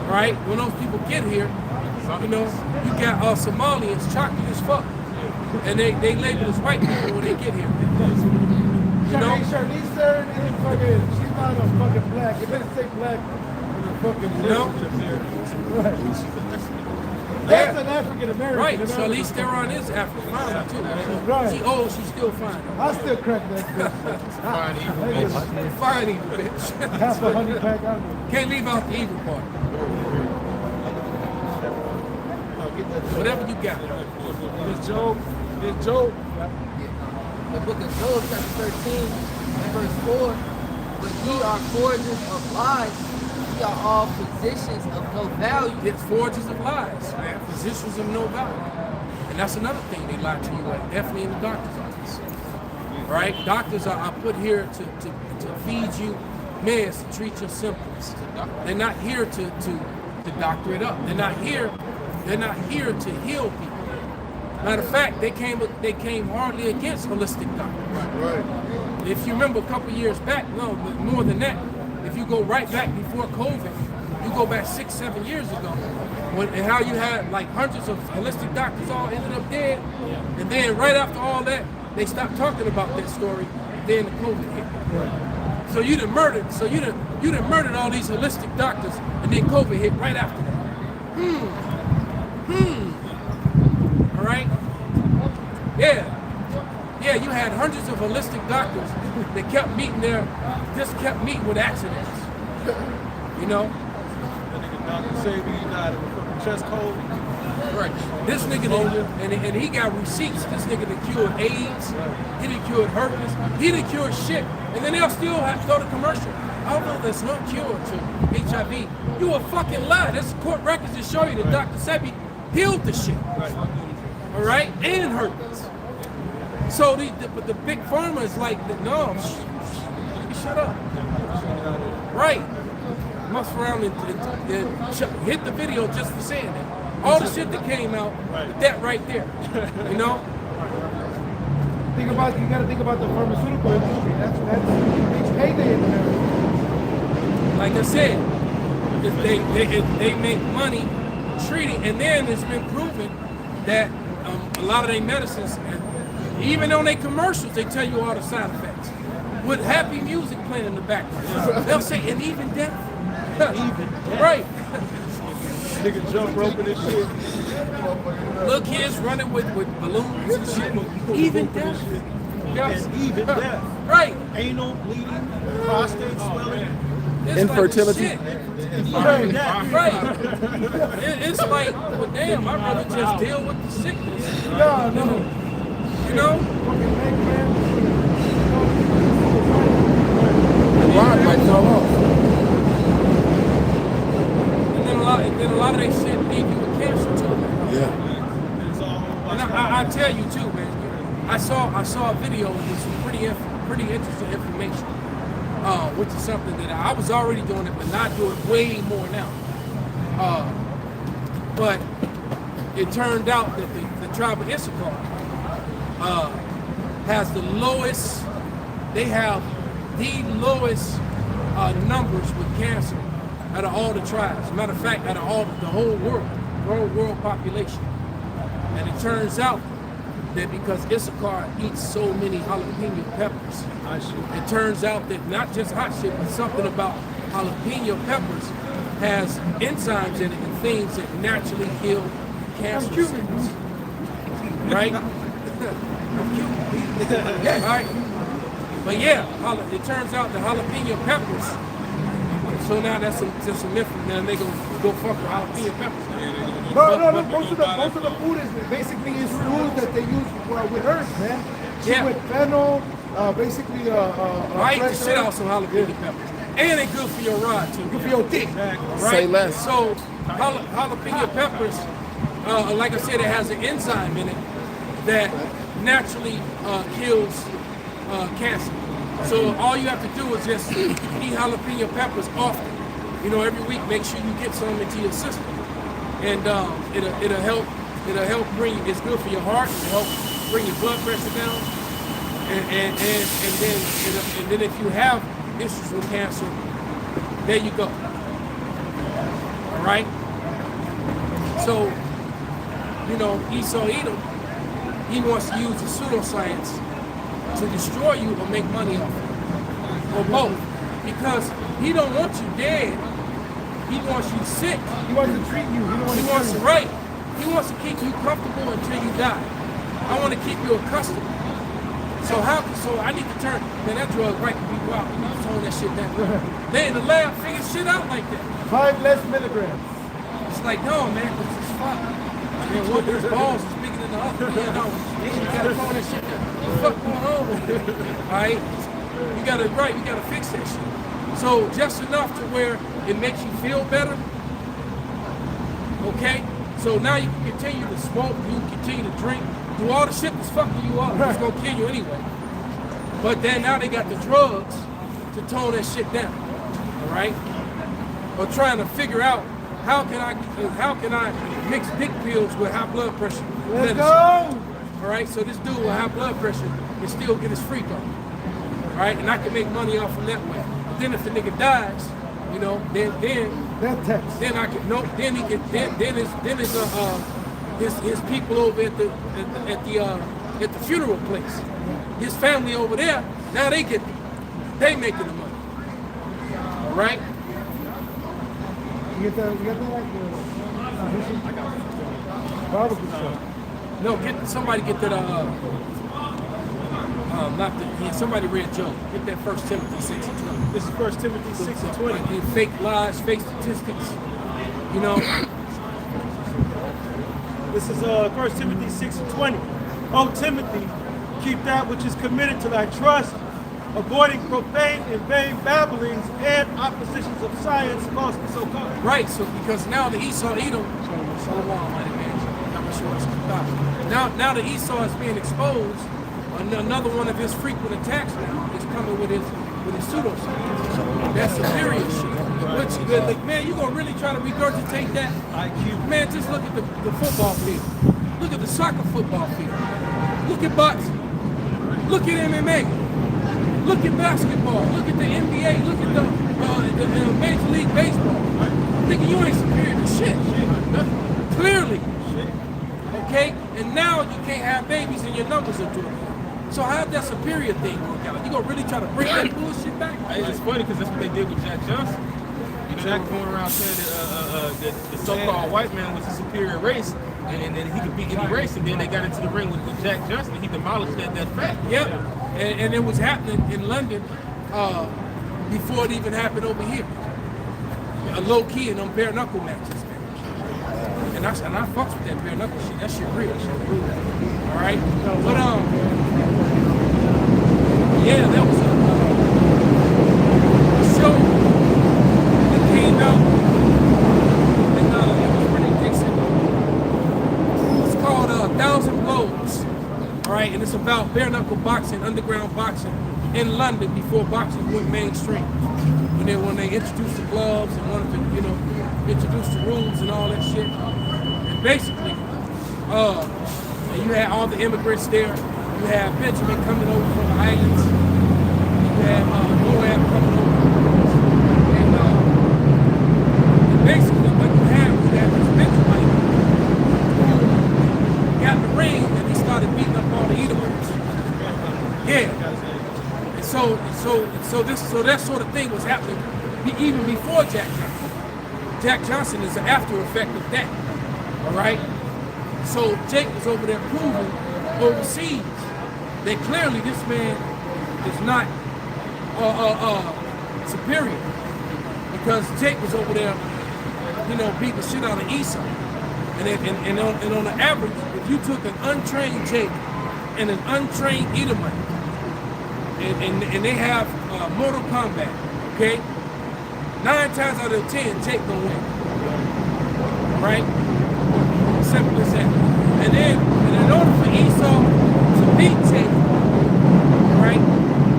Right? When those people get here, you got Somalians chocolate as fuck. And they label as white people when they get here. Charlize Theron isn't fucking, she's not a fucking black. It doesn't say black in the fucking Right. That's an African American. Right, Charlize Theron is African fine too. Right. She's still fine. I still crack that bitch. Fine evil bitch. Half a honey pack out there. Can't leave out the evil part. Whatever you got. It's Job. The book of Job, chapter 13, and verse 4. But ye are forgers of lies. Ye are all physicians of no value. It's forgers of lies, man. Physicians of no value. And that's another thing they lie to you at, definitely in the doctor's office. Right? Doctors are put here to feed you meds to treat your symptoms. They're not here to doctor it up. They're not here to heal people. Matter of fact, they came hardly against holistic doctors. Right. If you remember a couple years back, no, but more than that, if you go right back before COVID, you go back 6-7 years ago, and how you had like hundreds of holistic doctors all ended up dead, and then right after all that, they stopped talking about that story, then the COVID hit. So you done murdered all these holistic doctors, and then COVID hit right after that. All right? Yeah, you had hundreds of holistic doctors that kept meeting with accidents. Dr. Sabi died of a fucking chest cold. Right. This nigga, and he got receipts. This nigga that cured AIDS, he done cured herpes, he done cured shit. And then they'll still have to go to commercial. Although there's no cure to HIV. You a fucking lie. There's court records that show you that Dr. Sebi healed the shit. All right? And herpes. So but the big pharma is like, no, shut up. Right. around and hit the video just for saying that. All the shit that came out, that right there, you know. You gotta think about the pharmaceutical industry. That's it's payday in America. Like I said, they make money treating, and then it's been proven that a lot of their medicines, even on their commercials, they tell you all the side effects. With happy music playing in the background, they'll say, and even death. Right. Nigga jump roping and shit. Little kids running with balloons and shit. Even death. Yes. Even death. Right. Anal bleeding, prostate swelling. It's Infertility. Like, right. It's like, well, damn, I'd rather just deal with the sickness. No. You know? The rod might fall off. And then a lot of that shit leave you with cancer too. Yeah. And I tell you too, man. I saw a video with some pretty interesting information, which is something that I was already doing it, but not doing way more now. But it turned out that the tribe of Issachar has the lowest. They have the lowest numbers with cancer out of all the tribes. Matter of fact, out of the whole world population. And it turns out that because Issachar eats so many jalapeno peppers, it turns out that not just hot shit, but something about jalapeno peppers has enzymes in it and things that naturally kill cancer cells. Right? Right? But yeah, it turns out the jalapeno peppers. So now that's just a myth. Now they gonna go fuck with jalapeno peppers. No. Most of the food is basically food that they use with herbs, man. Yeah. With fennel, basically. I eat the shit out some jalapeno peppers, and they good for your rod too. Good for your dick. Right? Say less. So jalapeno peppers, like I said, it has an enzyme in it that naturally kills cancer. So all you have to do is just eat jalapeno peppers often. You know, every week, make sure you get some into your system, and it'll help bring. It's good for your heart. It'll help bring your blood pressure down, and then if you have issues with cancer, there you go. All right. So, you know, Esau Edom, he wants to use the pseudoscience to destroy you or make money off you, or both, because he don't want you dead. He wants you sick. He wants to treat you. He wants to right. He wants to keep you comfortable until you die. I want to keep you accustomed. So I need to turn, man, that drug right people out. We need to tone that shit down. They in the lab figure shit out like that. 5 less milligrams. It's like, no, man, this is fuck. I mean, one of these balls is bigger than the other. You know, you gotta tone that shit down. What the fuck going on with it? All right? You gotta fix that shit. So just enough to where it makes you feel better. Okay? So now you can continue to smoke, you can continue to drink, do all the shit that's fucking you up. It's gonna kill you anyway. But then now they got the drugs to tone that shit down. All right? Or trying to figure out how can I mix dick pills with high blood pressure Let's medicine. go. All right, so this dude with high blood pressure can still get his freak on. All right, and I can make money off him that way. But then if the nigga dies, you know, then I can then he can then his people over at the funeral place, his family over there, now they making the money. All right. You get that barbecue sauce. No, somebody get that somebody read Joe. Get that 1 Timothy 6:20. This is 1 Timothy 6:20. Like, fake lies, fake statistics. You know. This is 1 Timothy 6:20. O Timothy, keep that which is committed to thy trust, avoiding profane and vain babblings and oppositions of science, falsely so called. Right, so because now the Esau Edom, now the Esau is being exposed. Another one of his frequent attacks now is coming with his pseudoscience. That's superior shit. Like, man, you gonna really try to regurgitate that? IQ. Man, just look at the football field. Look at the soccer football field. Look at boxing. Look at MMA. Look at basketball. Look at the NBA. Look at the Major League Baseball. Nigga, you ain't superior to shit. Clearly. Okay? And now you can't have babies and your numbers are doing it. So how'd that superior thing work out? You gonna really try to bring that bullshit back? It's funny because that's what they did with Jack Johnson. You know, they were going around saying that the so-called white man was a superior race, and then he could beat any race. And then they got into the ring with Jack Johnson. He demolished that fact. Yep. And it was happening in London before it even happened over here. Low key in them bare knuckle matches, man. And I fucks with that bare knuckle shit. That shit real. All right. But yeah, that was a show that came out, and it was pretty decent. It's called 1,000 Blows. All right, and it's about bare knuckle boxing, underground boxing in London before boxing went mainstream. When they introduced the gloves and wanted to, you know, introduce the rules and all that shit. And basically, and you had all the immigrants there. You had Benjamin coming over from the islands. You had Moab coming over. And basically what you had was that this Benjamin who got in the ring and he started beating up all the Edomites. Yeah. So that sort of thing was happening even before Jack Johnson. Jack Johnson is an after effect of that. All right. So Jake was over there proving overseas that clearly this man is not superior, because Jake was over there, you know, beating the shit out of Esau. And on the average, if you took an untrained Jake and an untrained Edomite, and they have Mortal Kombat, okay? 9 times out of 10, Jake gonna win. Right? Simple as that. And in order for Esau to beat Jake, right,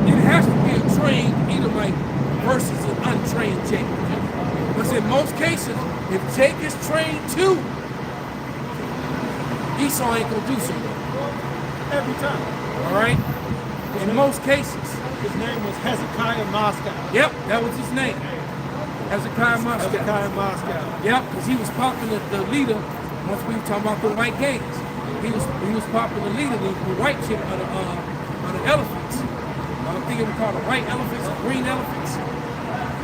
it has to be a trained Edomite versus an untrained Jake. Because in most cases, if Jake is trained too, Esau ain't gonna do so well. Every time. All right? In most cases. His name was Hezekiah Moscow. Yep, that was his name. Hezekiah Moscow. Hezekiah Moscow. Yep, because he was popular, the leader, once we were talking about the white gangs. He was popular leader, the white chick of the elephants. I think it was called the white elephants or green elephants.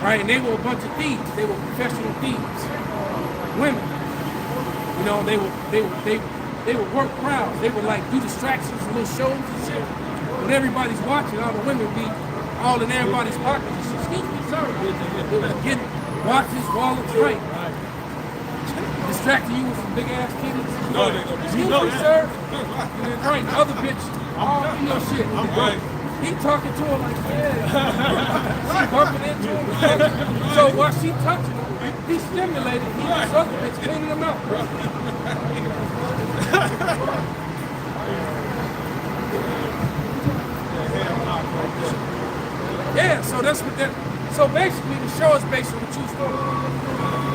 Right, and they were a bunch of thieves. They were professional thieves. Women. You know, they would work crowds. They would like do distractions, little shows and shit. When everybody's watching, all the women be all in everybody's pockets. Excuse me, sir. They would get watches, wallets, right. Distracting you with some big ass titties. No, they gonna be. Excuse me, sir. And then right, the other bitch, all in your shit. Right. He talking to her like, yeah. She bumping into him. So while she touching him, he stimulated. He this other bitch cleaning him out. Yeah, so that's what that. So basically, the show is based on a true story.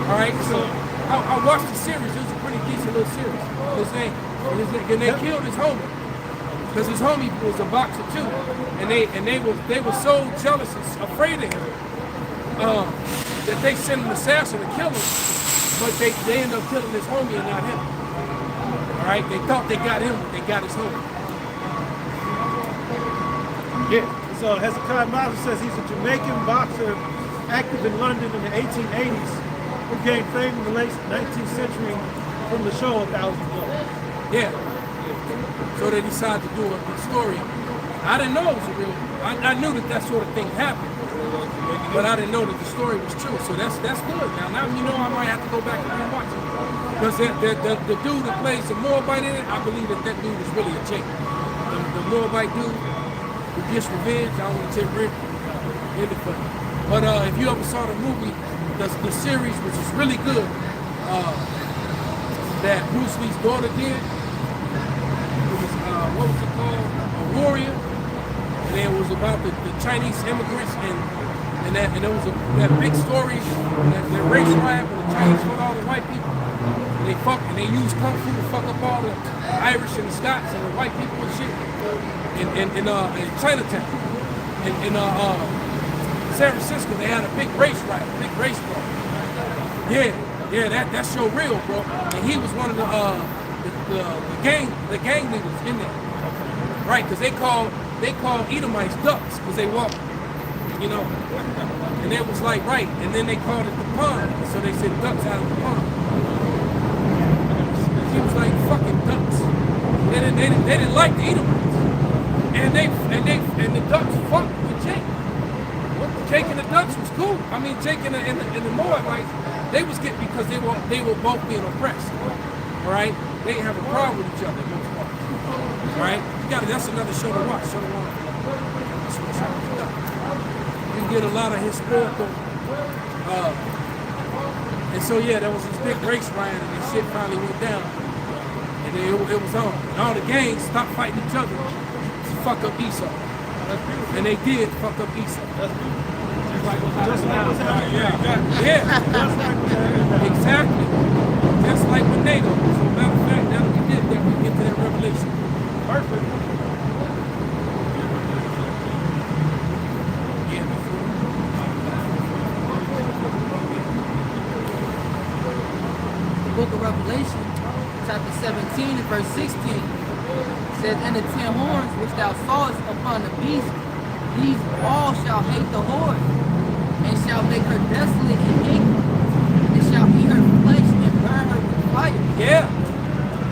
All right, so I watched the series. It was a pretty decent little series. And they killed his homie because his homie was a boxer too, and they were so jealous and afraid of him that they sent an assassin to kill him, but they ended up killing his homie and not him. All right, they thought they got him, but they got his homie. Yeah. So Hezekiah Moscow says he's a Jamaican boxer active in London in the 1880s who gained fame in the late 19th century from the show 1,000 Blows. Yeah. So they decided to do a story. I didn't know it was a real. I knew that sort of thing happened, but I didn't know that the story was true. So that's good. Now you know I might have to go back and rewatch it because the dude that plays the Moabite in it, I believe that dude is really a chick. The Moabite dude who gets revenge. I don't want to take Rick in it, but if you ever saw the movie, the series, which is really good, that Bruce Lee's daughter did. What was it called? A Warrior. And it was about the Chinese immigrants and and there was that big story, that race riot when the Chinese fought all the white people. And they used kung fu to fuck up all the Irish and the Scots and the white people and shit in Chinatown. In San Francisco, they had a big race riot, big race brawl. Yeah, that show real, bro. And he was one of the gang leaders in there, right? Because they call Edomites ducks because they walk, you know. And it was like right, and then they called it the pond, so they said ducks out of the pond. He was like fucking ducks. They didn't like the Edomites, and the ducks fucked with Jake. Jake and the ducks was cool. I mean, Jake and the Moabites, they was getting because they were both being oppressed. All right, they didn't have a problem with each other in most parts. All right, that's another show to watch. Show to watch. You get a lot of historical. And so yeah, there was this big race riot, and this shit finally went down. And then it was on. And all the gangs stopped fighting each other to fuck up Esau. And they did fuck up Esau. Just like what's happening. Yeah. Exactly. Just like with NATO. So matter of fact, now that we did that, we get to that revelation. Perfect. Book of Revelation, chapter 17 and verse 16, says, "And the 10 horns which thou sawest upon the beast, these all shall hate the whore, and shall make her desolate and naked, and shall eat her flesh and burn her with fire." Yeah,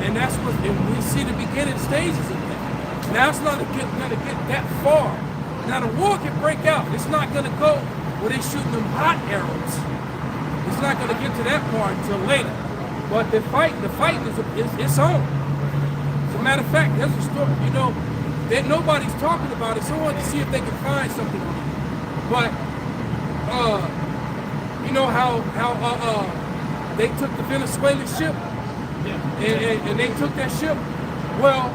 and that's what we see the beginning stages of that. Now it's not gonna get that far. Now the war can break out. It's not gonna go where they shooting them hot arrows. It's not gonna get to that part until later. But the fight is it's on. As a matter of fact, there's a story, you know, that nobody's talking about it. So I wanted to see if they can find something on it. But you know how they took the Venezuelan ship, and they took that ship. Well,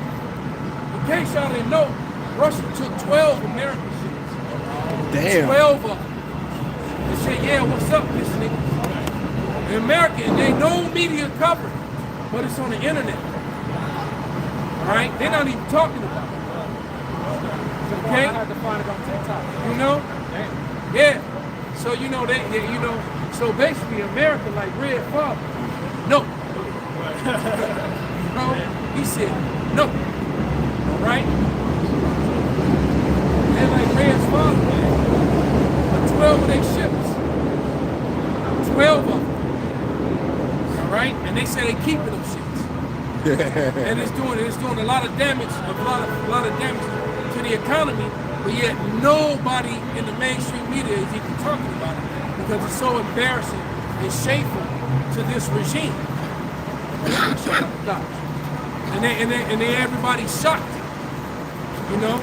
in case y'all didn't know, Russia took 12 American ships. Damn. 12 of them. They said, "Yeah, what's up, this nigga?" In America, and they no media coverage, but it's on the internet. All right, they're not even talking about it. Okay, I had to find it on TikTok. you know, yeah. So you know so basically America like Red Father. No, no, he said no. All right, they're like Red's father. But 12 of their ships, 12 of them. Right, and they say they keeping them shits, and it's doing a lot of damage, a lot of damage to the economy. But yet nobody in the mainstream media is even talking about it because it's so embarrassing and shameful to this regime. And they everybody's shocked, you know,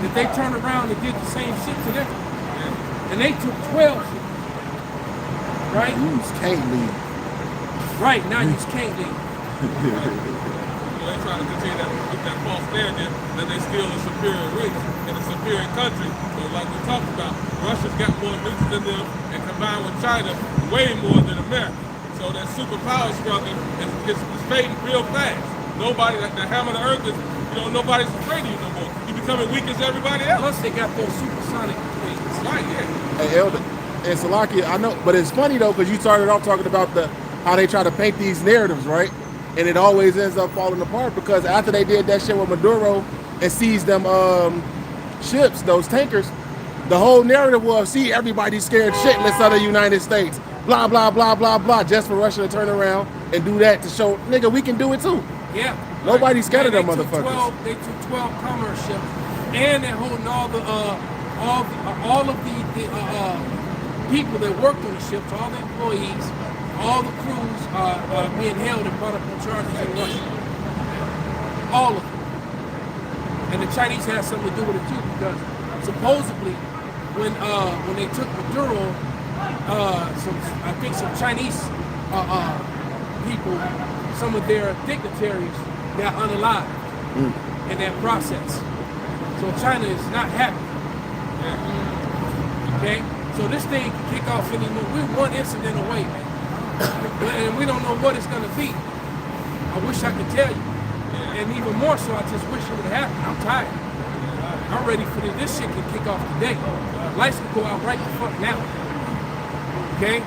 that they turned around and did the same shit to them, and they took 12 ships. Right? You can't leave. Right, now you just can't leave. They're trying to continue that false narrative that they still a superior race and a superior country. So like we talked about, Russia's got more nukes than them, and combined with China, way more than America. So that superpower struggle is fading real fast. Nobody, the hammer of the earth is, nobody's afraid of you no more. You're becoming weak as everybody else. Plus they got those supersonic planes. Right, yeah. Hey, Elder, and Salakia, I know, but it's funny though, because you started off talking about how they try to paint these narratives, right? And it always ends up falling apart because after they did that shit with Maduro and seized them ships, those tankers, the whole narrative was, see, everybody's scared shitless of the United States, blah, blah, blah, blah, blah, just for Russia to turn around and do that to show, nigga, we can do it too. Yeah. Nobody's scared of them They motherfuckers. took 12 commerce ships, and they're holding all of the people that worked on the ships, all the employees, all the crews are being held and brought up on charges in Russia. All of them. And the Chinese had something to do with it too, because supposedly when they took Maduro, I think some Chinese people, some of their dignitaries got unalived in that process. So China is not happy. Okay? So this thing can kick off anymore. We're one incident away, man. And we don't know what it's going to be. I wish I could tell you. And even more so, I just wish it would have happened. I'm tired. I'm ready for this. This shit can kick off today. Lights can go out right the fuck now. Okay?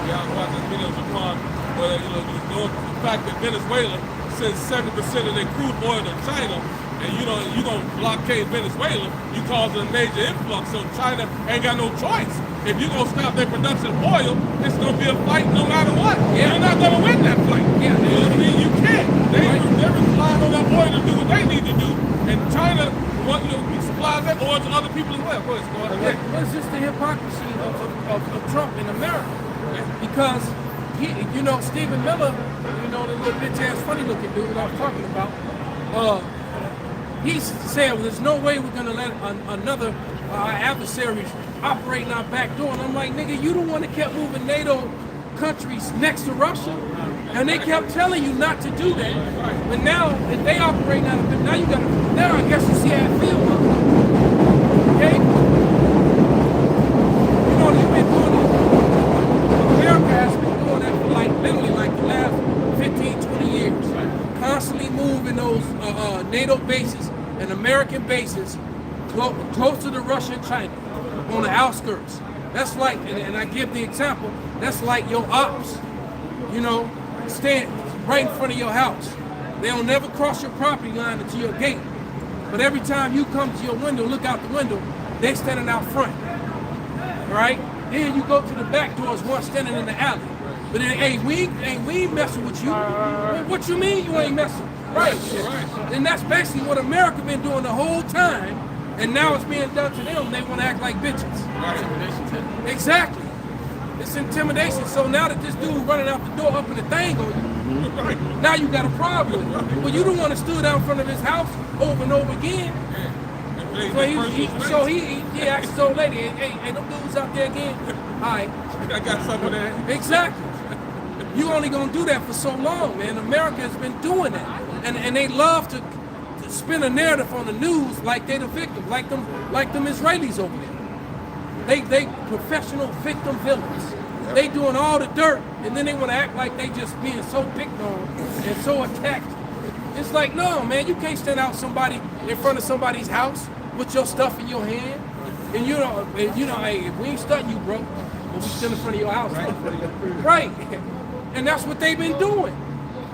Yeah, I'm watching videos upon where, the fact that Venezuela sends 70% of their crude oil to China, and you don't blockade Venezuela, you cause a major influx. So China ain't got no choice. If you gonna stop their production of oil, it's gonna be a fight no matter what. Yeah. You're not gonna win that fight. Yeah. You know what I mean? You can't. They're relying on that oil to do what they need to do, and China supplies that oil to other people as well. Go ahead, Scott. Yeah, well, it's just the hypocrisy of Trump in America. Because Stephen Miller, the little bitch ass funny looking dude I was talking about, he said, well, there's no way we're gonna let another adversaries operating our back door. And I'm like, nigga, you the one that kept moving NATO countries next to Russia, and they kept telling you not to do that. But now, if they operate out of it, now I guess you see how it feels. Okay? You've been doing it. America has been doing that for literally the last 15, 20 years. Constantly moving those NATO bases and American bases close to the Russia and China on the outskirts. That's like, and I give the example, that's like your ops, stand right in front of your house. They'll never cross your property line into your gate. But every time you come to your window, look out the window, they standing out front. All right? Then you go to the back doors, one standing in the alley. But then, hey, we ain't messing with you. What you mean you ain't messing? Right. And that's basically what America been doing the whole time. And now it's being done to them. They want to act like bitches. Exactly. It's intimidation. So now that this dude running out the door up in the thing on you, now you got a problem. Well, you don't want to stood out in front of his house over and over again. So he asked the old lady, hey, them dudes out there again? All right. I got some of that. Exactly. You only gonna do that for so long, man. America has been doing that. And they love to spin a narrative on the news like they the victim, like them Israelis over there. They professional victim villains. Yep. They doing all the dirt, and then they want to act like they just being so picked on and so attacked. It's like, no, man, you can't stand out in front of somebody's house with your stuff in your hand. And hey, we ain't stunting you, bro. But we still in front of your house. Right. And that's what they've been doing.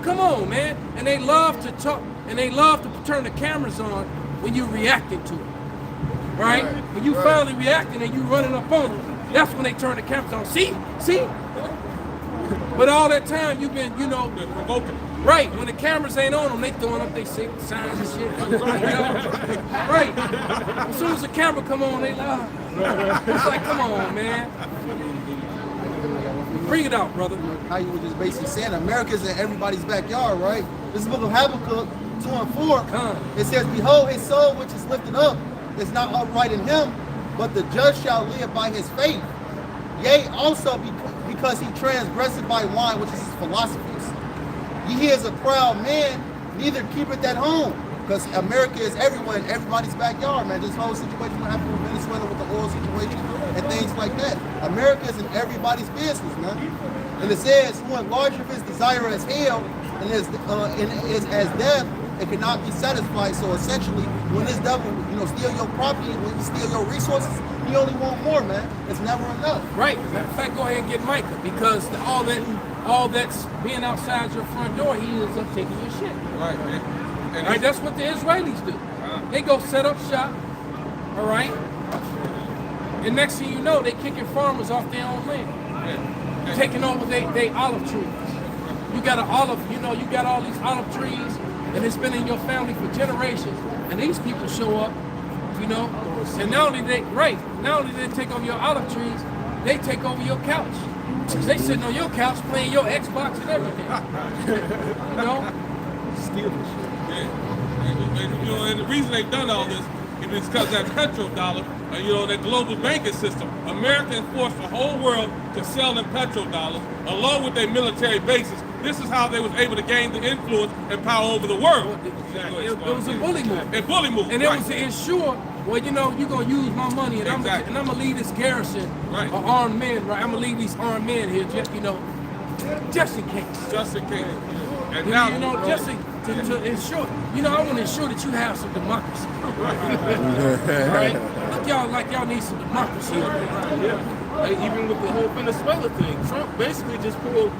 Come on, man. And they love to talk, and they love to turn the cameras on when you're reacting to it. Right? When you finally reacting and you running up on them, that's when they turn the cameras on. See? But all that time you've been, provoking. Right. When the cameras ain't on them, they throwing up their signs and shit. Right. As soon as the camera come on, they laugh. It's like, come on, man. Bring it out, brother. How you were just basically saying America's in everybody's backyard, right? This is the book of Habakkuk 2 and 4. It says, behold, his soul which is lifted up is not upright in him, but the just shall live by his faith. Yea, also because he transgressed by wine, which is his philosophies. He is a proud man, neither keepeth at home. Because America is everywhere in everybody's backyard, man. This whole situation that happened with Venezuela with the oil situation and things like that. America is in everybody's business, man. And it says, who enlargeth his desire as hell and is as death, it cannot be satisfied. So essentially, when this devil, steal your property, when you steal your resources, you only want more, man. It's never enough. Right. Matter of fact, go ahead and get Micah, because all that's being outside your front door, he ends up taking your shit. Right, man. All right, that's what the Israelis do. They go set up shop, all right? And next thing you know, they kicking farmers off their own land. Taking over they olive trees. You got you got all these olive trees, and it's been in your family for generations. And these people show up, and not only they take over your olive trees, they take over your couch. They sitting on your couch playing your Xbox and everything. Steal the shit. And the reason they've done all this is because that petrodollar, that global banking system. America enforced the whole world to sell them petrodollars along with their military bases. This is how they was able to gain the influence and power over the world. It was a bully move. A bully move. And it was to ensure well, you know, you're gonna use my money, and Exactly. I'm gonna leave this garrison Right. of armed men, right? I'm gonna leave these armed men here, just you know, just in case. Just in case. And now, You know, just to ensure, you know, I want to ensure that you have some democracy. Right? Look, y'all like y'all need some democracy. Like, even with the whole Venezuela thing, Trump basically just pulled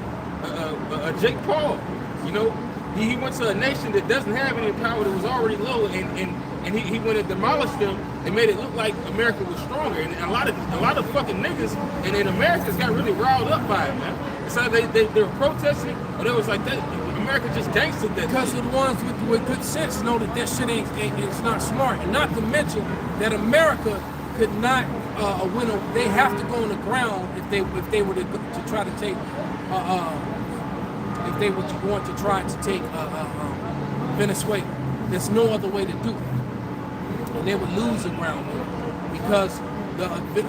a Jake Paul. You know, he went to a nation that doesn't have any power, that was already low, and he went and demolished them and made it look like America was stronger. And a lot of fucking niggas and in Americans got really riled up by it, man. So they were protesting, but it was like that. America just gangstered that. Because of the ones with good sense know that that shit ain't it's not smart, and not to mention that America could not win. They have to go on the ground if they were to try to take if they were going to try to take Venezuela. There's no other way to do it, and they would lose the ground there because the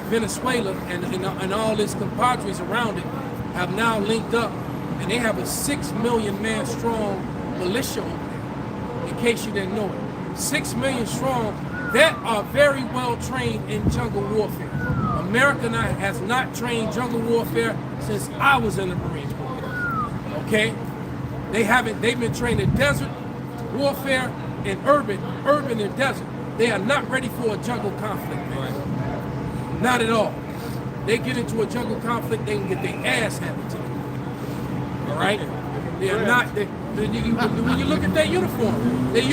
Venezuela and all its compadres around it have now linked up. And they have a 6 million man strong militia over there, in case you didn't know it. 6 million strong that are very well trained in jungle warfare. America has not trained jungle warfare since I was in the Marine Corps. Okay? They've been trained in desert warfare and urban and desert. They are not ready for a jungle conflict, man. Not at all. They get into a jungle conflict, they can get their ass handed to them. All right, they are not. When you look at their uniform is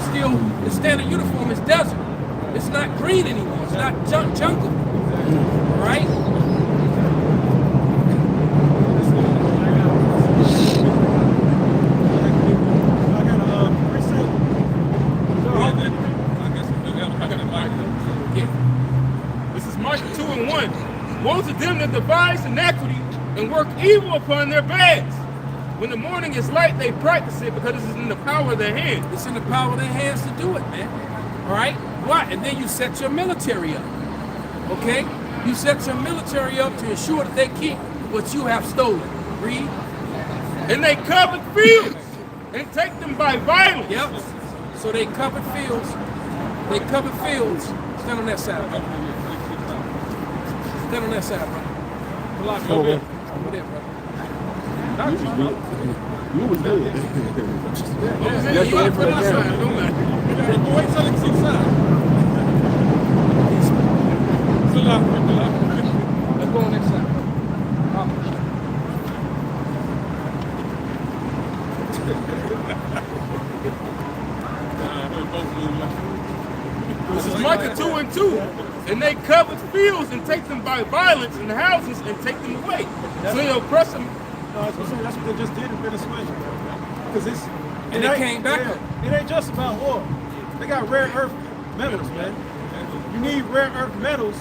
still the standard uniform is desert. It's not green anymore. It's not jungle. All right. I got a precinct. Yeah. This is Micah 2 and 1. Woe to them that devise iniquity and work evil upon their beds. When the morning is light, they practice it because it is in the power of their hand. It's in the power of their hands to do it, man. All right? Why? And then you set your military up. Okay? You set your military up to ensure that they keep what you have stolen. Read. And they covered fields and take them by violence. Yep. So they covered fields. They covered fields. Stand on that side, bro. Stand on that side, bro. Over there, bro. You was good. Yeah, you gotta put it outside, don't matter. wait till it's inside. Chill out, chill out. Let's go on that side. This is Micah 2 and 2. And they covered fields and take them by violence, and houses and take them away. So they oppress them. No, I was gonna say that's what they just did in Venezuela. Because it's And they came back up. It ain't just about war. They got rare earth metals, man. You need rare earth metals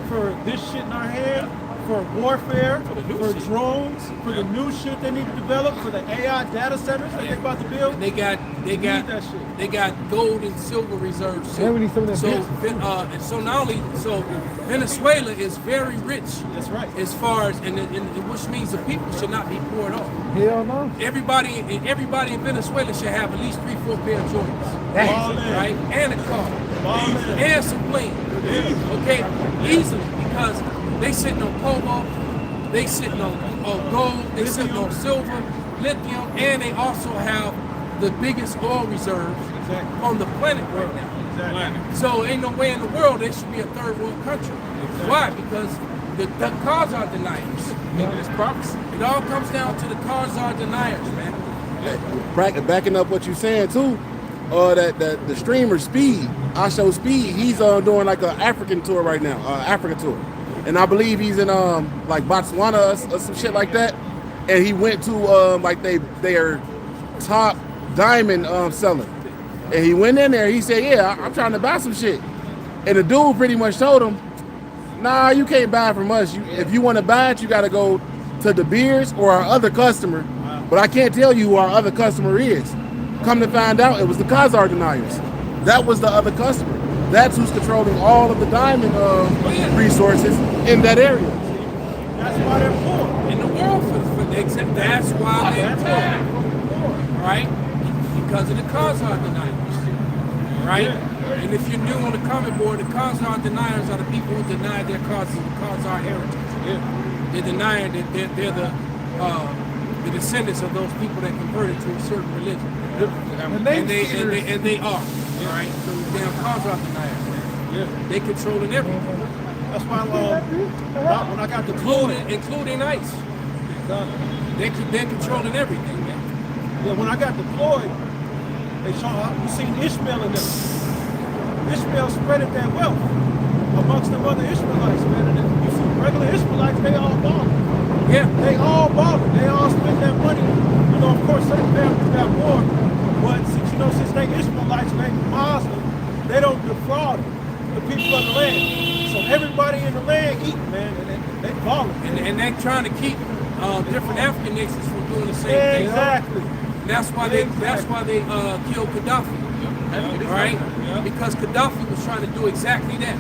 for this shit in our hand, for warfare, for drones, for the new shit they need to develop, for the AI data centers that they're about to build. They got that shit. they got gold and silver reserves too. Yeah, we need some of that so not only Venezuela is very rich. That's right. As far as and which means the people should not be poured off. Hell no. Everybody in Venezuela should have at least 3-4 pair of Jordans, All in. right? And a car, All in. and some bling. Okay, easily because they sitting on cobalt, they sitting on gold, they sitting on silver, lithium, and they also have the biggest oil reserves on the planet right now. Exactly. So ain't no way in the world they should be a third world country. Why? Because the cars are deniers. It's prophecy. It all comes down to the cars are deniers, man. Backing up what you're saying too, that the streamer Speed, I Show Speed, he's doing like an African tour right now, Africa tour, and I believe he's in like Botswana or some shit like that, and he went to like their top diamond seller, and he went in there. He said, "Yeah, I'm trying to buy some shit," and the dude pretty much told him, "Nah, you can't buy it from us. If you want to buy it, you got to go to De Beers or our other customer. But I can't tell you who our other customer is." Come to find out, it was the Khazar deniers. That was the other customer. That's who's controlling all of the diamond resources in that area. That's why they're poor. In the world, that's why they're poor, right? Because of the Khazar deniers, right? And if you're new on the comment board, the Khazar deniers are the people who deny their Khazar heritage. They're denying that they're the descendants of those people that converted to a certain religion. And they are. All right? So the damn Khazar deniers. They controlling everything. That's why when I got including ICE. They're controlling everything, man. Yeah, when I got deployed, you seen Ishmael in them. Ishmael spreaded their wealth amongst them other Ishmaelites, man. And you see regular Ishmaelites, they all balling. Yeah. They all balling. They all spend their money. You know, of course, certain families got more, but since they Ishmaelites, they Muslim, they don't defraud the people of the land. So everybody in the land eating, man, and they balling. And they're trying to keep different African nations from doing the same thing. Exactly. That's why they killed Gaddafi, right? Because Gaddafi was trying to do exactly that.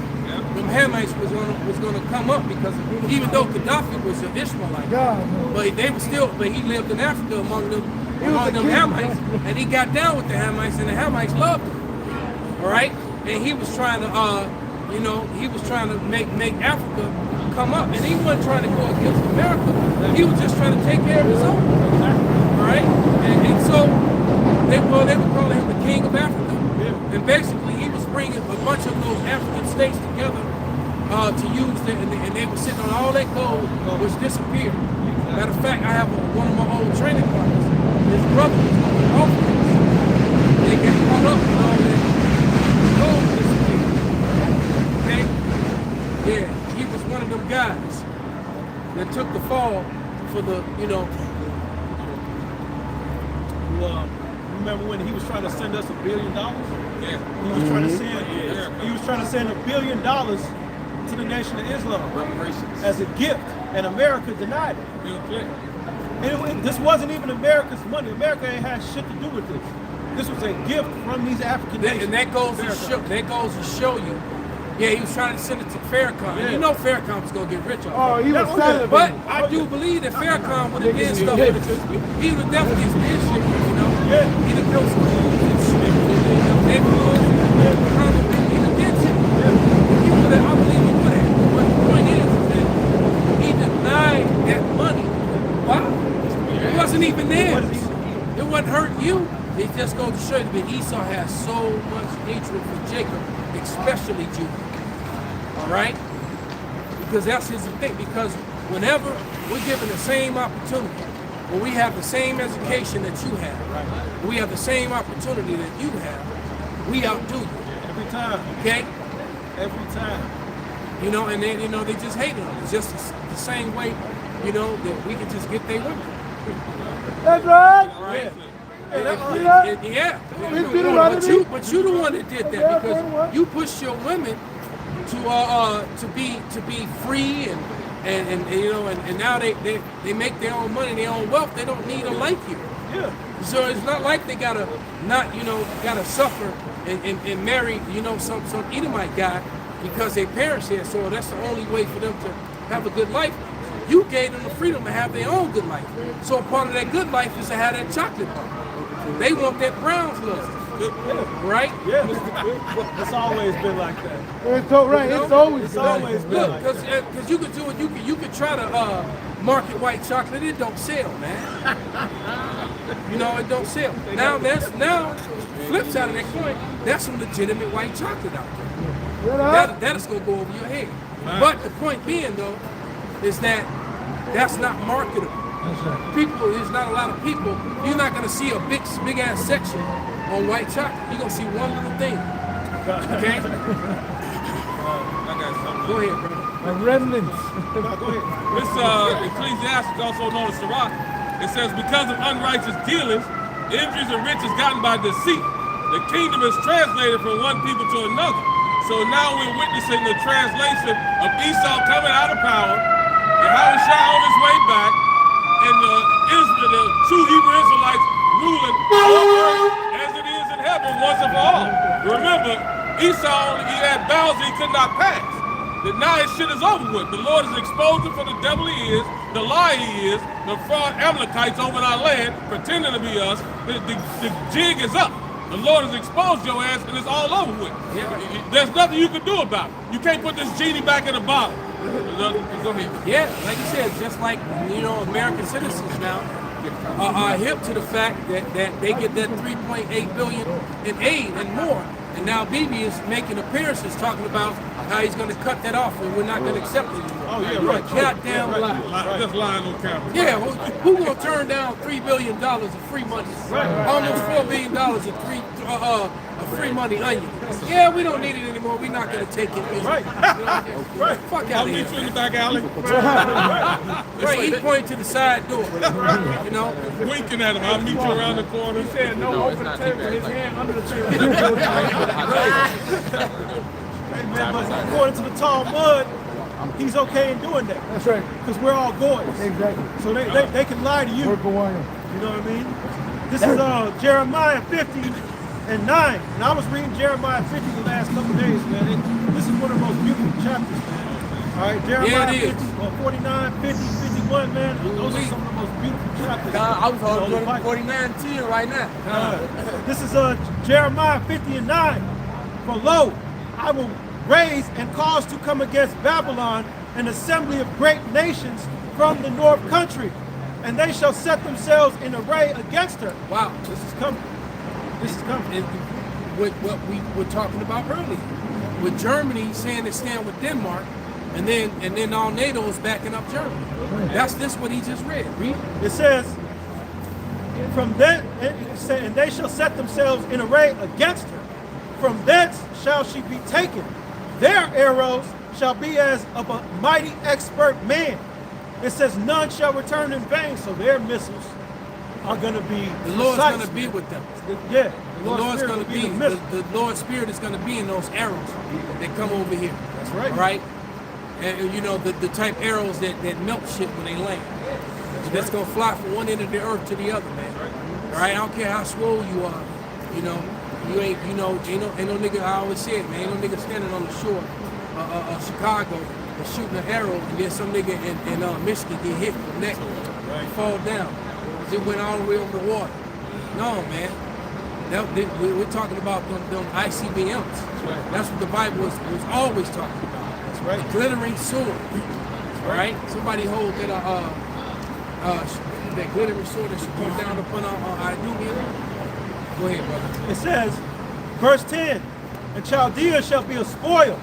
The Hamites was gonna come up because even though Gaddafi was an Ishmaelite, but he lived in Africa among them Hamites, and he got down with the Hamites, and the Hamites loved him. All right, and he was trying to make Africa come up, and he wasn't trying to go against America. He was just trying to take care of his own. All right, and so they were calling him the King of Africa. And basically, he was bringing a bunch of those African states together to use them, and they were sitting on all that gold, which disappeared. Matter of fact, I have one of my old training partners. His brother was on the office. They got caught up in all that gold disappeared. Okay? Yeah, he was one of them guys that took the fall for the, Remember when he was trying to send us $1 billion? Yeah. He was trying to send $1 billion to the Nation of Islam as a gift, and America denied it. And this wasn't even America's money. America ain't had shit to do with this. This was a gift from these African nations. And that goes to show you. Yeah, he was trying to send it to Farrakhan. Yeah. You know Farrakhan was going to get rich off Oh, he was selling. But I do believe that Farrakhan would have did stuff with it. He would have definitely did shit, Yeah. He'd have built schools and shit. Neighborhoods. He'd have did shit. He would have, I believe he would have. But the point is that he denied that money. Why? It wasn't even theirs. It wasn't hurting you. It just goes to show you that Esau has so much hatred for Jacob, especially Judah. All right? Because that's his thing. Because whenever we're given the same opportunity, when we have the same education that you have, we have the same opportunity that you have, we outdo you. Every time. Okay? Every time. And then, they just hate on it. It's just the same way, that we can just get their women. That's right. Right? Yeah. But you the one that did that because you pushed your women to be free and now they make their own money, their own wealth. They don't need a like you. Yeah. So it's not like they gotta suffer and marry some Edomite guy because their parents here. So that's the only way for them to have a good life. You gave them the freedom to have their own good life. So a part of that good life is to have that chocolate bar. They want that Browns love, right? Yeah, it's always been like that. It's always been like that. Because you could do it. You could try to market white chocolate. It don't sell, man. It don't sell. Now flip side of that coin. That's some legitimate white chocolate out there. That is gonna go over your head. But the point being though, is that that's not marketable. People, there's not a lot of people. You're not gonna see a big ass section on white chocolate. You're gonna see one little thing. Okay? I got something. Go ahead, brother. Remnants. Go ahead. This Ecclesiastes, also known as Sirach, it says, because of unrighteous dealings, injuries and riches gotten by deceit, the kingdom is translated from one people to another. So now we're witnessing the translation of Esau coming out of power, Yahushua on his way back, and the true Hebrew Israelites ruling on earth as it is in heaven once and for all. Remember, Esau, he had bounds he could not pass. That now his shit is over with. The Lord is exposed him for the devil he is, the lie he is, the fraud Amalekites over in our land, pretending to be us. The jig is up. The Lord has exposed your ass and it's all over with. Yeah. There's nothing you can do about it. You can't put this genie back in the bottle. Go ahead. Yeah, like you said, just like, American citizens now are hip to the fact that they get that 3.8 billion in aid and more. And now Bibi is making appearances talking about how he's going to cut that off and we're not going to accept it anymore. Oh, yeah, What right. a goddamn lie. Just lying on camera. Yeah, who gonna turn down $3 billion of free money? Right. Almost $4 billion of free money onion. Yeah, we don't need it anymore. We're not gonna take it. Right. Right. Fuck I'll out of meet here. you in the back alley. Right, he pointed to the side door. Winking at him. I'll meet you around the corner. He said no over the table, his hand under the table. Hey, man, but according to the Talmud, he's okay in doing that. That's right. Because we're all goys. Exactly. So they can lie to you. We're Hawaiian. You know what I mean? This is Jeremiah 50 and 9. And I was reading Jeremiah 50 the last couple days, man. This is one of the most beautiful chapters, man. All right, Jeremiah 50, 49, 50, 51, man. Those are some of the most beautiful chapters. I was in holding the Bible. 49-10 right now. This is Jeremiah 50 and 9. For lo, I will raise and cause to come against Babylon an assembly of great nations from the north country, and they shall set themselves in array against her. Wow. This is coming. This is coming. And with what we were talking about earlier, with Germany saying to stand with Denmark, and then all NATO is backing up Germany. That's what he just read. Read. It says, from then, and they shall set themselves in array against her. From thence shall she be taken. Their arrows shall be as of a mighty expert man. It says none shall return in vain, so their missiles are going to be The Lord's precise. going to be with them. Yeah, The Lord's Spirit going will to be, the missile. the Lord's Spirit is going to be in those arrows that come over here. That's right. All right? And the type arrows that melt shit when they land. That's going to fly from one end of the earth to the other, man. All right? I don't care how swole you are. You ain't, ain't no nigga, I always say it, man, ain't no nigga standing on the shore of Chicago and shooting an arrow and then some nigga in Michigan get hit from the neck and fall down. It went all the way over the water. No, man. We're talking about them ICBMs. That's what the Bible was always talking about. That's right. The glittering sword. All right? Somebody hold that that glittering sword that should come down upon our Idumea. Go ahead, brother. It says, verse 10, and Chaldea shall be a spoil.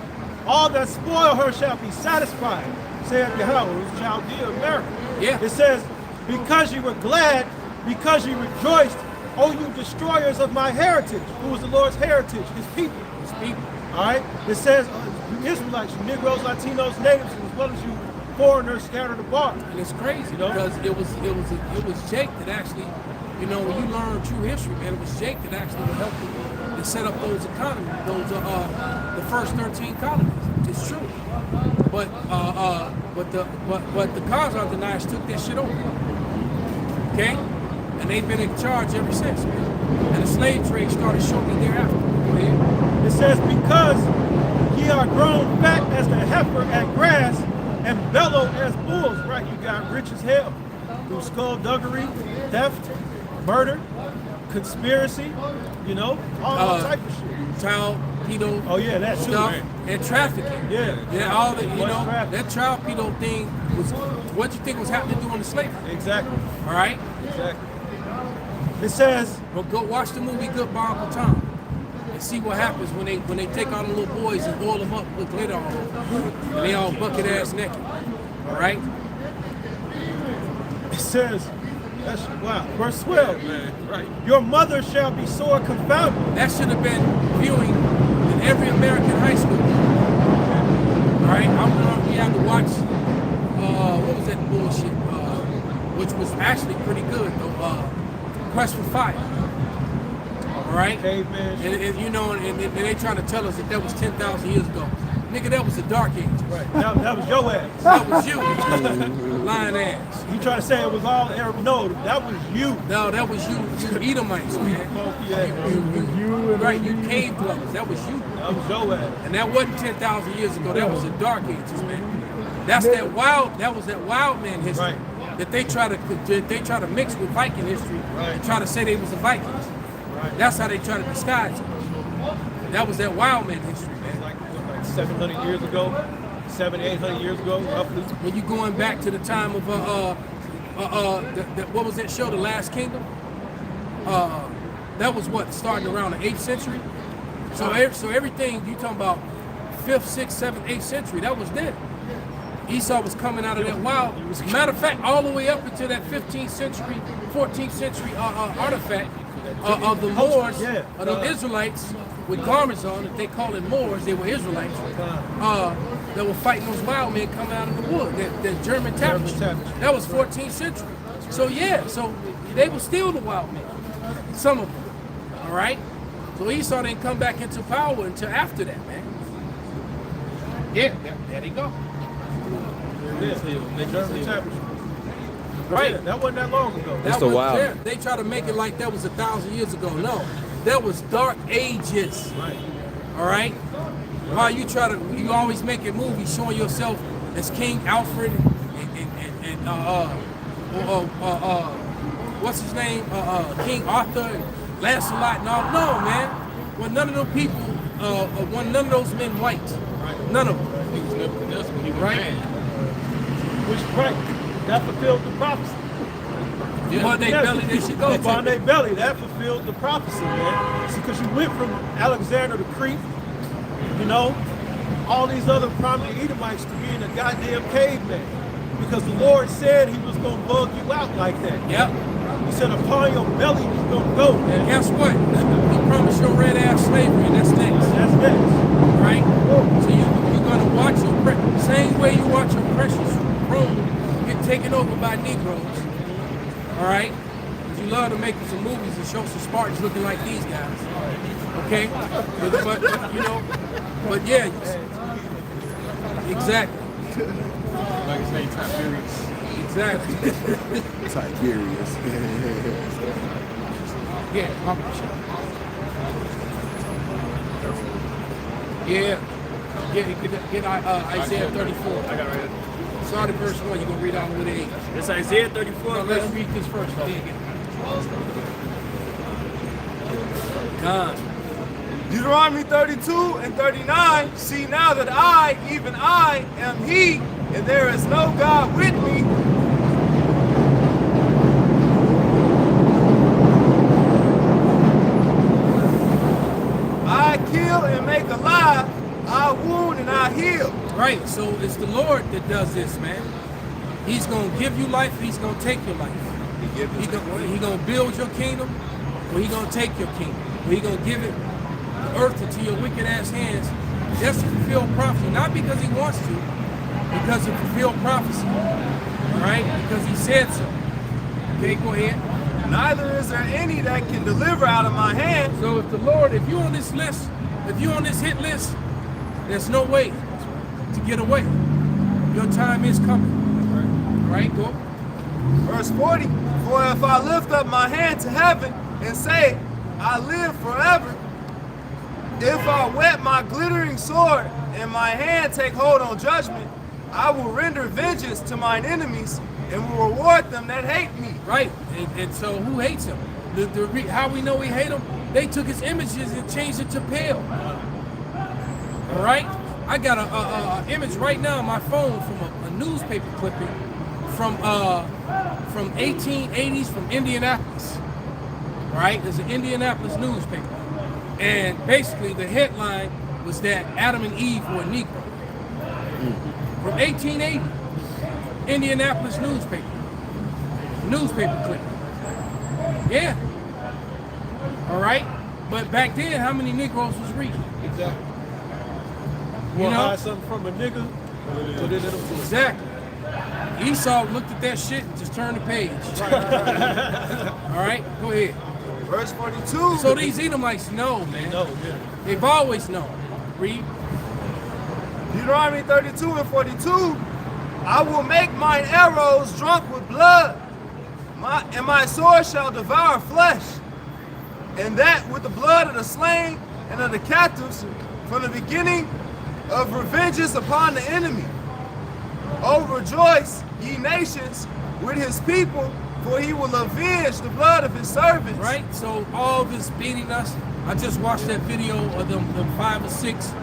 All that spoil her shall be satisfied. Saith Yahweh, it was Chaldea, America. Yeah. It says, because you were glad, because you rejoiced, O you destroyers of my heritage. Who was the Lord's heritage? His people. His people. All right? It says, you Israelites, you Negroes, Latinos, natives, as well as you foreigners scattered abroad. And it's crazy because it was Jake that actually, when you learn true history, man, it was Jake that actually helped to set up those economies, the first 13 colonies. It's true. But the Khazar deniers took that shit over. Okay? And they've been in charge ever since, man. And the slave trade started shortly thereafter. Go ahead. It says, because ye are grown fat as the heifer at grass, and bellow as bulls. Right, you got rich as hell. Through skullduggery, theft, murder, conspiracy, all type of shit. Child, pedo, Oh yeah, that too, stuff, man. and trafficking. Yeah. All the, Trafficking. that child pedo thing was what you think was happening during the slavery. Exactly. All right? Exactly. It says, But go watch the movie Goodbye Uncle Tom and see what happens when they take all the little boys and oil them up with glitter all over. And they all bucket ass naked. All right? it says, wow, verse 12. Man, right. Your mother shall be sore confounded. That should have been viewing in every American high school. All right? I remember we had to watch, what was that bullshit? Which was actually pretty good, though. Quest for Fire. All right? Caveman shit. And they trying to tell us that was 10,000 years ago. Nigga, that was the Dark Ages. Right. That was your ass. That was you. Lying ass. You trying to say it was all Arab? No, that was you. No, that was you. You Edomites, man. Yeah, You cave dwellers. That was you. that was your ass. And that wasn't 10,000 years ago. That was the Dark Ages, man. That was that wild man history Right. that they try to mix with Viking history and try to say they was the Vikings. That's how they try to disguise it. That was that wild man history, man. Like 700 years ago, 800 years ago, roughly. When you going back to the time of what was that show, The Last Kingdom? That was what, starting around the 8th century. So everything you talking about 5th, 6th, 7th, 8th century, that was then. Esau was coming out of that wild. Matter of fact, all the way up into that 15th century, 14th century artifact of the Moors, of the Israelites with garments on. If they call it Moors, they were Israelites. That were fighting those wild men coming out of the wood. That German tapestry. That was 14th century. So yeah, so they were still the wild men. Some of them. All right. So Esau didn't come back into power until after that, man. Yeah, there they go. Right. That wasn't that long ago. That was wild. They try to make it like that was 1,000 years ago. No, that was dark ages. Right. All right. While you always making movies showing yourself as King Alfred and what's his name? King Arthur and Lancelot and all. No, man. When none of those people, when none of those men white. Right. None of them. Right. Which that fulfilled the prophecy. Upon their belly they should go. Upon their belly, that fulfilled the prophecy, man. See, because you went from Alexander to Crete, you know, all these other prominent Edomites to being a goddamn caveman. Because the Lord said he was going to bug you out like that. Yep. He said upon your belly you're going to go. And guess what? He promised your red ass slavery, and that's next. That's next. Right? So you're going to watch your same way you watch your precious throne get taken over by Negroes. All right? Because you love to make some movies and show some Spartans looking like these guys. Okay? But you know, but yeah. Exactly. Like his name, Tiberius. Exactly. Tiberius. Yeah. Yeah. Get Isaiah 34. I got it right here. Start at verse 1. You're going to read all the way to 8. It's Isaiah 34. No, let's read this first. God. Deuteronomy 32 and 39, see now that I, even I, am he, and there is no God with me. I kill and make alive, I wound and I heal. Right, so it's the Lord that does this, man. He's going to give you life, he's going to take your life. He's going to build your kingdom, or he's going to take your kingdom. Or he's going to give it the earth into your wicked ass hands just to fulfill prophecy. Not because he wants to, because to fulfill prophecy. All right? Because he said so. Okay, go ahead. Neither is there any that can deliver out of my hand. So if the Lord, if you're on this list, if you're on this hit list, there's no way to get away. Your time is coming. All right, go. Verse 40, for if I lift up my hand to heaven and say, I live forever, if I whet my glittering sword and my hand take hold on judgment, I will render vengeance to mine enemies and will reward them that hate me. Right, and so who hates him? How we know we hate him? They took his images and changed it to pale. All right? I got a image right now on my phone from a newspaper clipping from 1880s from Indianapolis. Right? It's an Indianapolis newspaper. And basically the headline was that Adam and Eve were Negro. From 1880, Indianapolis newspaper clipping. Yeah. All right? But back then, how many Negroes was reading? Exactly. You know? Hide something from a nigga, put it in a book. Exactly. Esau looked at that shit and just turned the page. All right, go ahead. Verse 42. So these Edomites know, man. No, yeah. They've always known. Read. Deuteronomy 32 and 42. I will make mine arrows drunk with blood, and my sword shall devour flesh, and that with the blood of the slain and of the captives, from the beginning of revenges upon the enemy. Oh, rejoice, ye nations, with his people, For he will avenge the blood of his servants. Right? So all this beating us. I just watched that video of them 5 or 6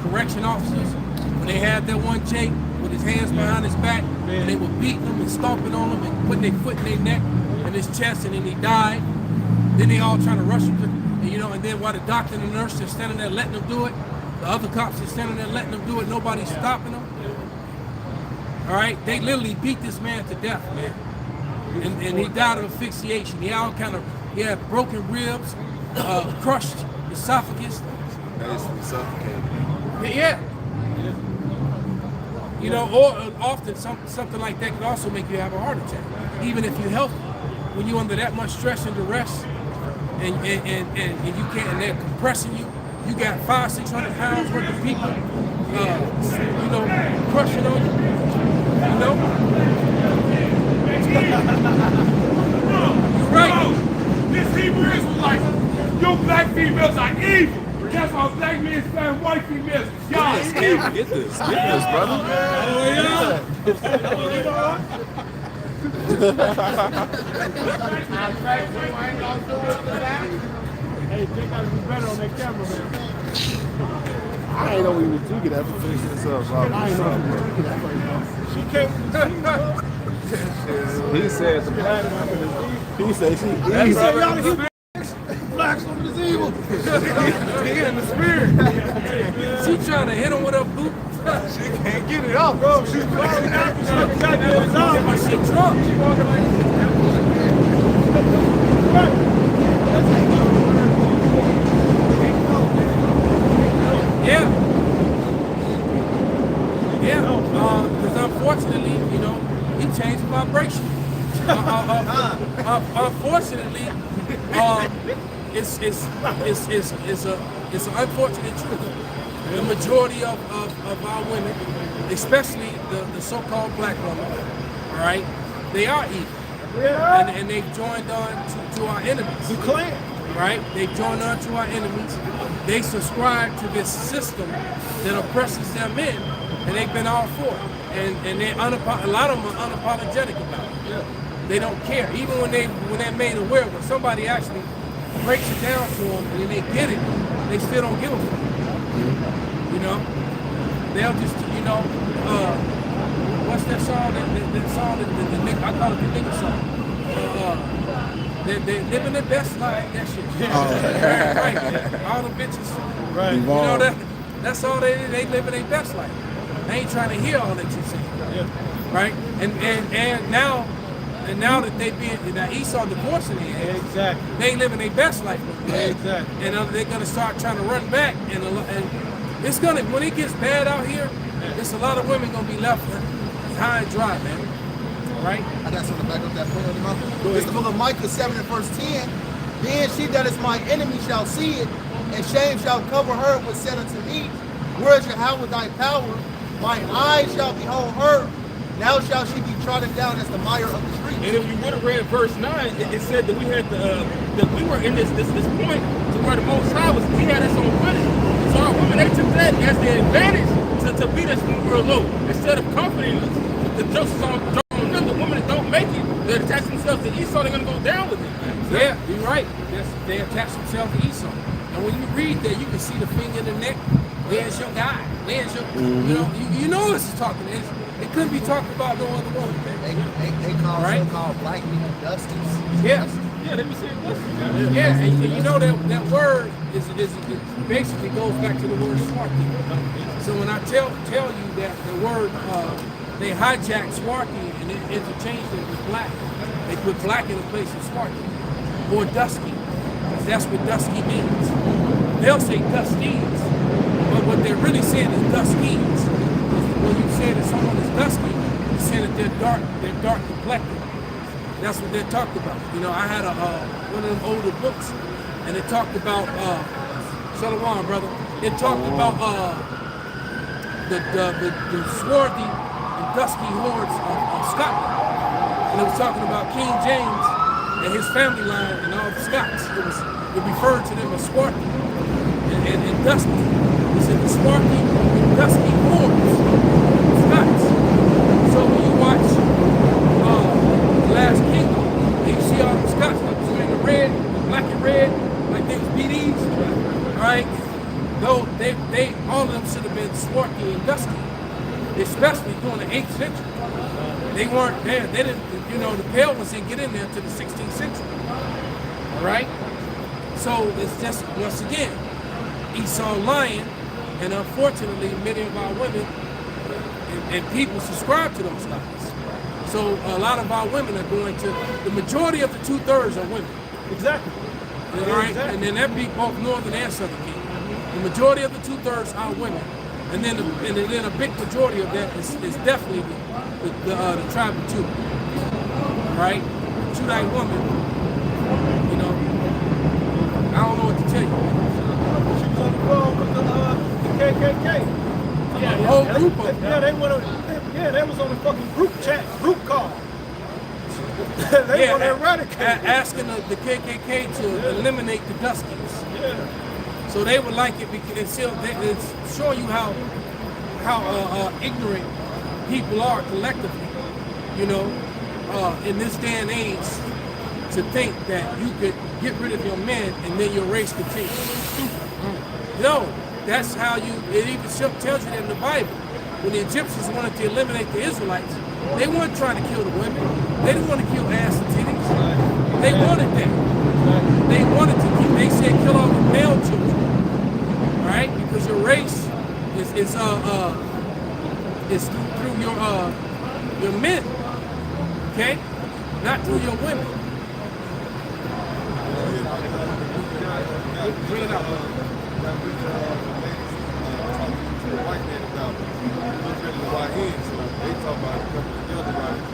correction officers when they had that one Jake with his hands behind his back, and they were beating him and stomping on him and putting their foot in their neck and his chest, and then he died. Then they all trying to rush him to, and then while the doctor and the nurse are standing there letting them do it, the other cops are standing there letting them do it, nobody's stopping them. All right, they literally beat this man to death, man. And he died of asphyxiation. He had broken ribs, crushed esophagus. Basically suffocated. Yeah. Or often something like that can also make you have a heart attack, even if you're healthy. When you're under that much stress and duress, and you can't, and they're compressing you, you got 500-600 pounds worth of people, crushing on you, You're right. This Hebrew Israelite, you black females are evil. That's why black men stand white females. Y'all Get this, brother. Hey, they gotta be better on that camera, man. I ain't know we was tweaking that for finishing this up. So I ain't know we was tweaking that first. She came. He said the black He said she He easy. said y'all the Hebrew blacks over this evil. In the spirit. She trying to hit him with her boot. She can't get it off, bro. She's falling out. But she drunk. She walking like Yeah. Because unfortunately, he changed the vibration. Unfortunately, it's an unfortunate truth. The majority of our women, especially the so-called black women, all right, they are evil. And they've joined on to our enemies. The Klan. Right? They've joined on to our enemies. They subscribe to this system that oppresses them in, and they've been all for it. And a lot of them are unapologetic about it. Yeah. They don't care. Even when they're made aware, when somebody actually breaks it down to them and then they get it, they still don't give a fuck. They'll just, what's that song? That song that I call it the nigga song. They're living their best life. That shit. Right. All the bitches. Right. That's all they living their best life. They ain't trying to hear all that you say. Yeah. Right? And now that now Esau divorcing their ass, Exactly. they ain't living their best life. Exactly. And they're gonna start trying to run back, and it's gonna, when it gets bad out here, it's a lot of women gonna be left high and dry, man. Right? I got something to back up that point. It's the book of Micah 7 and verse 10. Then she that is my enemy shall see it, and shame shall cover her which said unto me, where is Yahweh thy power? Mine eyes shall behold her. Now shall she be trodden down as the mire of the street. And if you would have read verse 9, it said that we had that we were in this point to where the Most High was, he had us on footing. So our women, they took that as the advantage to beat us when we were low. Instead of comforting us, the jokes is on them. The women that don't make it, they attach themselves to Esau, they're going to go down with it. Yeah, you're right. They attach themselves to Esau. And when you read that, you can see the finger in the neck. There's your guy. There's your, you know this is talking. It couldn't be talking about no other woman. They call so-called black people dusties. Yeah. Yeah, let me say this. Yeah, and you know that word is basically goes back to the word swarthy. So when I tell you that the word, they hijacked swarthy and interchanged it with black. They put black in the place of swarthy. Or dusky. That's what dusky means. They'll say dusties, but what they're really saying is duskies. When you say that someone is dusky, you're saying that they're dark complected. That's what they talked about. I had one of them older books, and it talked about Shalom, brother. It talked about the swarthy and dusky hordes of Scotland, and it was talking about King James and his family line and all the Scots. It referred to them as swarthy and dusky. It said the swarthy and dusky hordes of Scots. So when you watch Last Kingdom, especially during the 8th century. They weren't there. They didn't, the pale ones didn't get in there until the 16th century. All right? So it's just, once again, Esau lying, and unfortunately, many of our women and people subscribe to those lies. So a lot of our women are going to, the majority of the 2/3 are women. Exactly. All right? And then that be both northern and southern kingdom. The majority of the 2/3 are women. And then a big majority of that is definitely the tribe of Judah. All right? Judite woman, I don't know what to tell you. She was on the phone with the KKK. Yeah, the whole group of them. Yeah, they was on the fucking group call. They want to eradicate. Asking the KKK to eliminate the Duskies. Yeah. So they would like it because it's showing you how ignorant people are collectively, in this day and age, to think that you could get rid of your men and then your race continues. No, that's how it even tells you that in the Bible. When the Egyptians wanted to eliminate the Israelites, they weren't trying to kill the women. They didn't want to kill ass and titties. They wanted that. They wanted to kill, they said kill all the male children. Right? Because your race is through your men. Okay? Not through your women. Bring it out. White man about YN, so they talk about a couple of the other writers.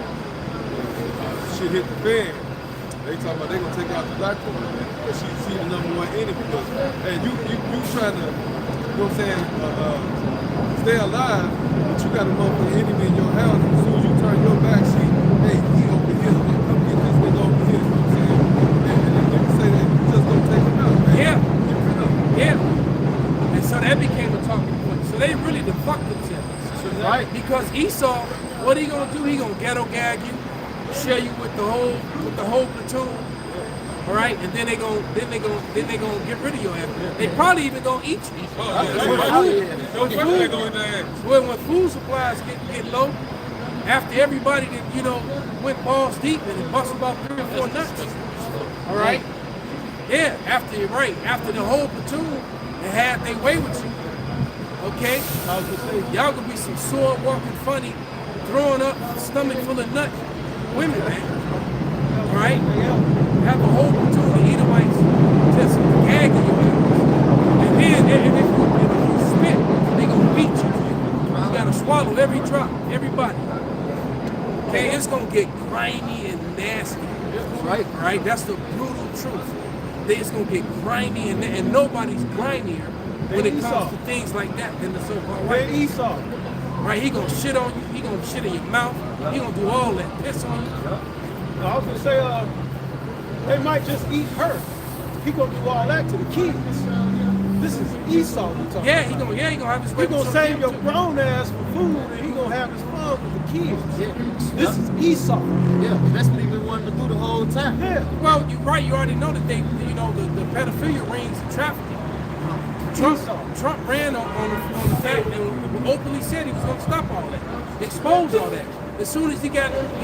Shit hit the fan. They talking about they gonna take out the black woman, man, because she's the #1 enemy. Because hey, you trying to, what I'm saying, stay alive, but you got a motherfucking enemy in your house. As soon as you turn your back, hey, he over here, come get this nigga over here. You know what I'm saying? And you can say that you just gonna take him out, man. Yeah. And so that became a talking point. So they really fucked themselves. Right? Because Esau, what he gonna do? He gonna ghetto gag you, share you with the whole platoon. All right, and then they gonna get rid of your ass. They probably even gonna eat you. When food supplies get low, after everybody that went balls deep and bust about 3 or 4 nuts. All right. Yeah, after the whole platoon had their way with you. Okay? Y'all gonna be some sore walking funny, throwing up stomach full of nuts women, man. Alright? Have a whole platoon of Edomites just gagging you. And then if you spit, they gonna beat you. You gotta swallow every drop, everybody. Okay, it's gonna get grimy and nasty. Right? That's the brutal truth. It's gonna get grimy and nobody's grimier when it comes to things like that than the so-called white man. Esau. Right? He gonna shit on you. He gonna shit in your mouth. He gonna do all that. Piss on you. I was gonna say, they might just eat her. He gonna do all that to the kids. This is Esau we talking He gonna have his way. He gonna save your grown ass for food, and he gonna have his fun with the kids. Yeah. This is Esau. Yeah, that's what he been wanting to do the whole time. Yeah. Well, you're right. You already know that the pedophilia rings and trafficking. Trump ran on the fact and openly said he was going to stop all that, expose all that. As soon as he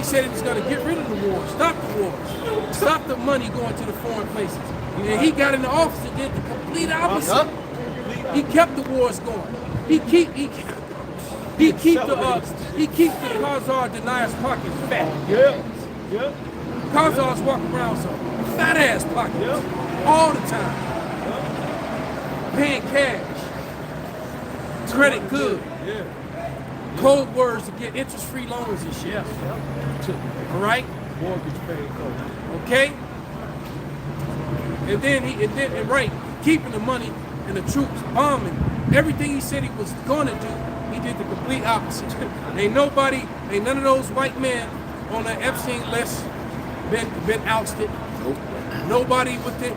said he was going to get rid of the war, stop the wars, stop the money going to the foreign places. And he got in the office and did the complete opposite. He kept the wars going. He keep the Khazar deniers pockets fat. Yeah. Khazars walk around some fat ass pockets all the time. Paying cash, credit good, code words to get interest-free loans and shit. All right, Mortgage paid code. okay. And then keeping the money and the troops bombing everything he said he was gonna do. He did the complete opposite. Ain't none of those white men on the Epstein list been ousted. Nope. Nobody within.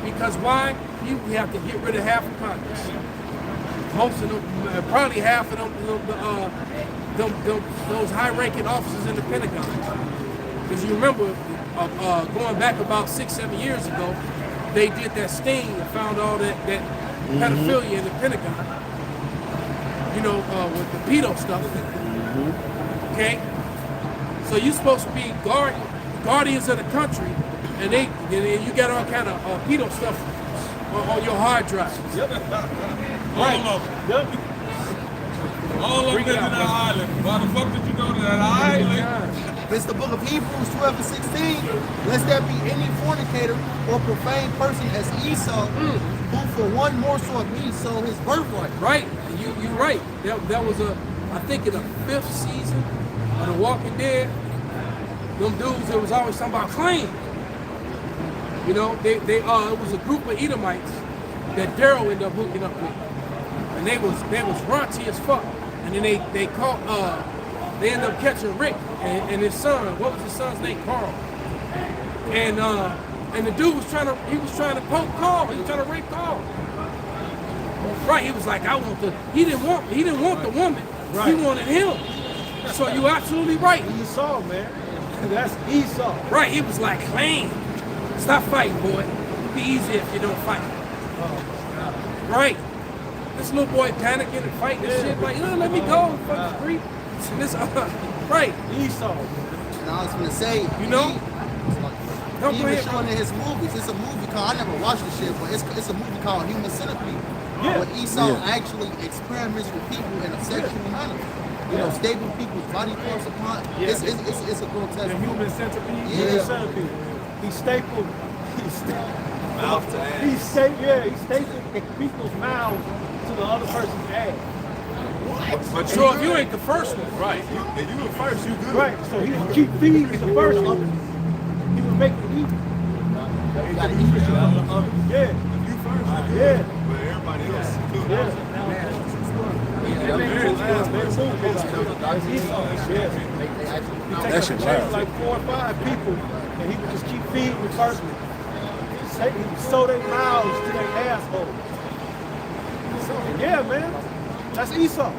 Because why? We have to get rid of half of Congress. Most of them, probably half of them, those high-ranking officers in the Pentagon. Because you remember, going back about 6-7 years ago, they did that sting and found all that pedophilia in the Pentagon. you know, with the pedo stuff. Okay? So you're supposed to be guardians of the country, and you got all kind of pedo stuff on your hard drives. Yep. All of them. Yep. All of them in that island. Why the fuck did you go to that island? It's the book of Hebrews 12 and 16. Lest there be any fornicator or profane person as Esau, who for one morsel of meat sold his birthright. Right. You're right. That was I think in the 5th season of The Walking Dead, them dudes, it was always talking about claim. You know, it was a group of Edomites that Daryl ended up hooking up with. And they was raunchy as fuck. And then they caught they ended up catching Rick and his son. What was his son's name? Carl. And the dude was trying to poke Carl. He was trying to rape Carl. Right, he was like, he didn't want the woman. Right. He wanted him. So you absolutely right. Esau, man. That's Esau. Right, he was like, claim. Stop fighting, boy. It'll be easy if you don't fight. Right. This little boy panicking and fighting and shit, like, let me go, fuck the street. And this, right. Esau. And I was gonna say, you know, he even showing in his movies. It's a movie called, I never watched the shit, but it's a movie called Human Centipede. Yeah. Where Esau actually experiments with people in a sexual manner. You know, staple people's body parts upon. Yeah. It's a grotesque. The human centipede. Yeah. Human centipede. He stapled Mouth to ass. He stapled people's mouths to the other person's ass. But So if you ain't the first one, right. If you were first, you good. Right. So he would keep feeding the first one. He would make it eat. You gotta eat it. Yeah. If you first, you good. Yeah. But everybody else, you good. Yeah. That shit wild. Like 4 or 5 people, and he would just keep feeding the first one. He would sew their mouths to their asshole. So, yeah, man, that's Esau.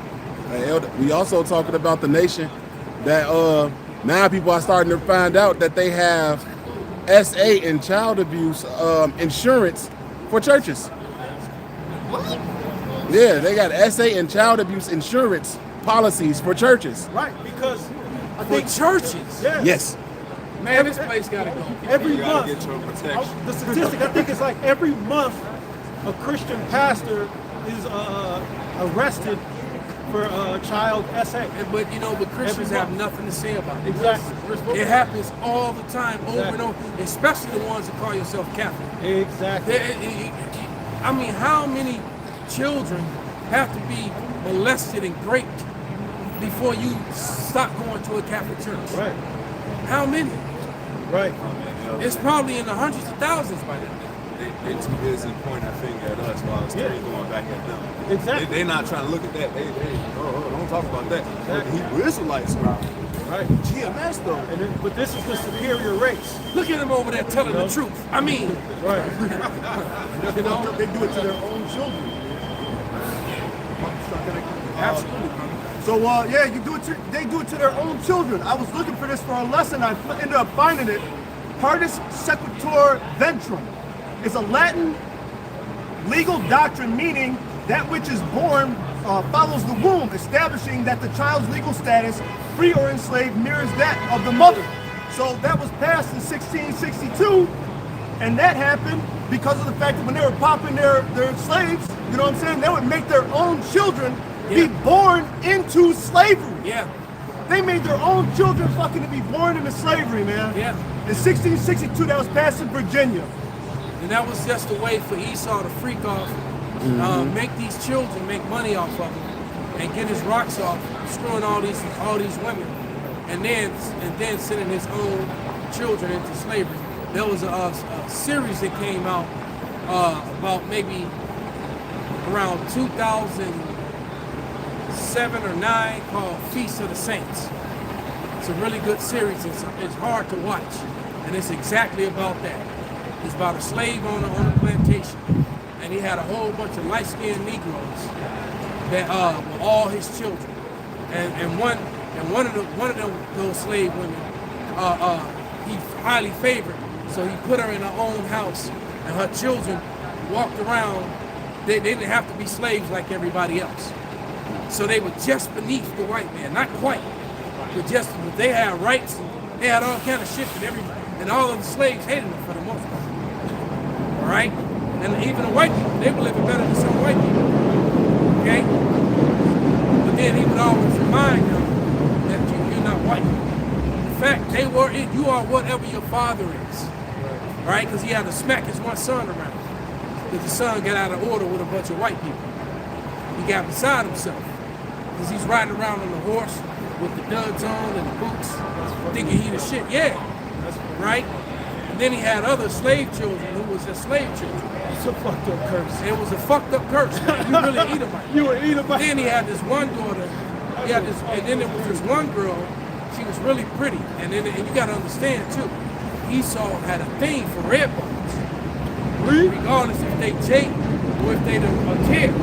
Hey, Elder, we also talking about the nation that now people are starting to find out that they have SA and child abuse insurance for churches. What? Yeah, they got SA and child abuse insurance policies for churches. Right, because I for think churches. yeah, Yes. Man, this place gotta go. every You gotta month. get your protection. The statistic, I think it's like every month a Christian pastor is arrested for child SA. But you know, but Christians Every have month. nothing to say about it. Exactly. It happens all the time, over and Exactly. over, especially the ones that call yourself Catholic. Exactly. I mean, how many children have to be molested and raped before you stop going to a Catholic church? Right. How many? Right. It's probably in the hundreds of thousands by then. They too busy pointing a finger at us while it's going back at them. Exactly. They're not trying to look at that. Don't talk about that. Exactly. The Hebrew Israelites are Right. GMS though. And then, but this is the superior race. Look at them over there telling the truth. I mean, Right. you know, They do it to their own children. absolutely. So yeah, they do it to their own children. I was looking for this for a lesson. I ended up finding it. Partus sequitur ventrum. It's a Latin legal doctrine meaning that which is born follows the womb, establishing that the child's legal status, free or enslaved, mirrors that of the mother. So that was passed in 1662, and that happened because of the fact that when they were popping their slaves, you know what I'm saying, they would make their own children be born into slavery. Yeah. They made their own children fucking to be born into slavery, man. Yeah. In 1662, that was passed in Virginia. And that was just a way for Esau to freak off, make these children make money off of him, and get his rocks off, screwing all these women, and then sending his own children into slavery. There was a series that came out about maybe around 2007 or 9 called Feast of the Saints. It's a really good series. It's hard to watch, and it's exactly about that. It's about a slave owner on a plantation, and he had a whole bunch of light-skinned Negroes that were all his children. And one of those slave women, he highly favored, so he put her in her own house, and her children walked around. They didn't have to be slaves like everybody else. So they were just beneath the white man, not quite, but just they had rights. And they had all kind of shit and all of the slaves hated them for the most part. All right, and even the white people, they were living better than some white people. Okay, but then he would always remind them that you're not white. In fact, you are whatever your father is. Right? Because he had to smack his one son around. Because the son got out of order with a bunch of white people. He got beside himself. Because he's riding around on the horse with the duds on and the boots, thinking he the shit. Yeah. Right? And then he had other slave children who was just slave children. It's a fucked up curse. It was a fucked up curse. You really Edomite. You were Edomite. Then he had this one daughter. And then there was this one girl. She was really pretty. And you got to understand too. Esau had a thing for red bones. Regardless if they take or if they don't care.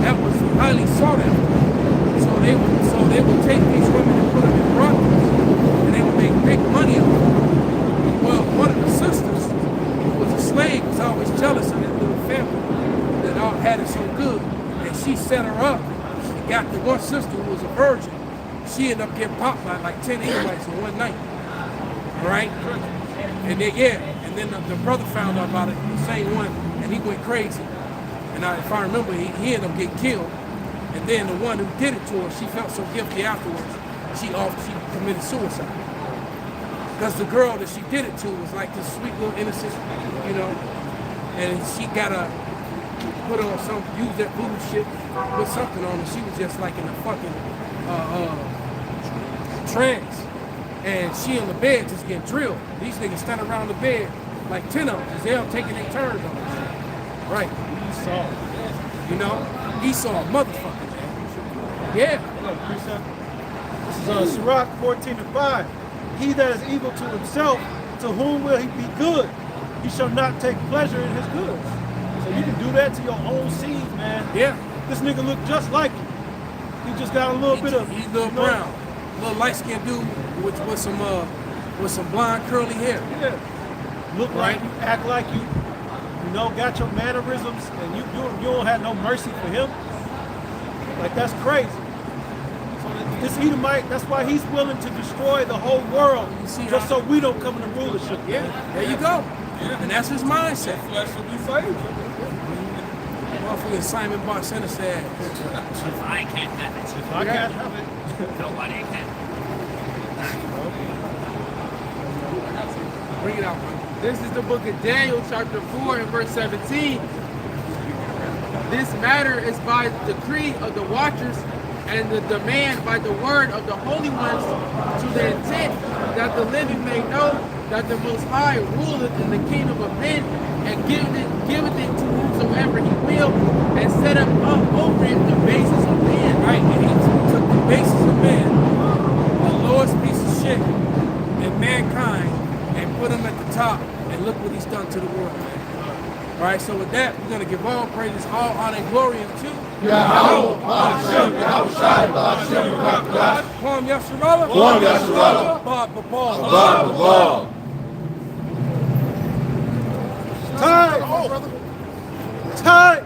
That was highly sought after. So they would take these women and put them in brothels, and they would make big money off them. Well, one of the sisters who was a slave was always jealous of that little family that all had it so good. And she set her up and got the one sister who was a virgin. She ended up getting popped by like 10 Edomites in one night. All right? And then the brother found out about it, the same one, and he went crazy. And if I remember, he ended up getting killed. And then the one who did it to her, she felt so guilty afterwards, she committed suicide. Because the girl that she did it to was like this sweet little innocent, and she gotta put on use that voodoo shit, put something on her. She was just like in a fucking trance. And she in the bed just getting drilled. These niggas stand around the bed like 10 of them, because they're taking their turns on this shit. Right. Esau, motherfucker, man. Yeah. This is Sirach 14:5. He that is evil to himself, to whom will he be good? He shall not take pleasure in his goods. So you can do that to your own seed, man. Yeah. This nigga look just like you. He just got a little bit of. He's a little brown, little light-skinned dude with some blonde curly hair. Yeah. Look like you, act like you. Got your mannerisms, and you don't have no mercy for him. Like, that's crazy. So this Edomite, that's why he's willing to destroy the whole world, just so we don't come into rulership. Yeah, there you go. Yeah. And that's his mindset. Flesh will be saved. Motherfucker Simon Barcena said, if I can't have it, if I can't have it, nobody can. Bring it out, man. This is the book of Daniel, chapter 4 and verse 17. This matter is by decree of the watchers and the demand by the word of the holy ones, to the intent that the living may know that the Most High ruleth in the kingdom of men and giveth it to whomsoever he will, and set up over it the basis of men. Right, and he took the basis of man, the lowest piece of shit in mankind, and put him at the top. And look what he's done to the world, man. All right, so with that, we're going to give all praises, all honor, and glory unto Yahweh, Hashem, Yahushai, Hashem, Kwam Yasharallah, Kwam Yasharallah, Bob Babal. Bob Babal. Time! Time!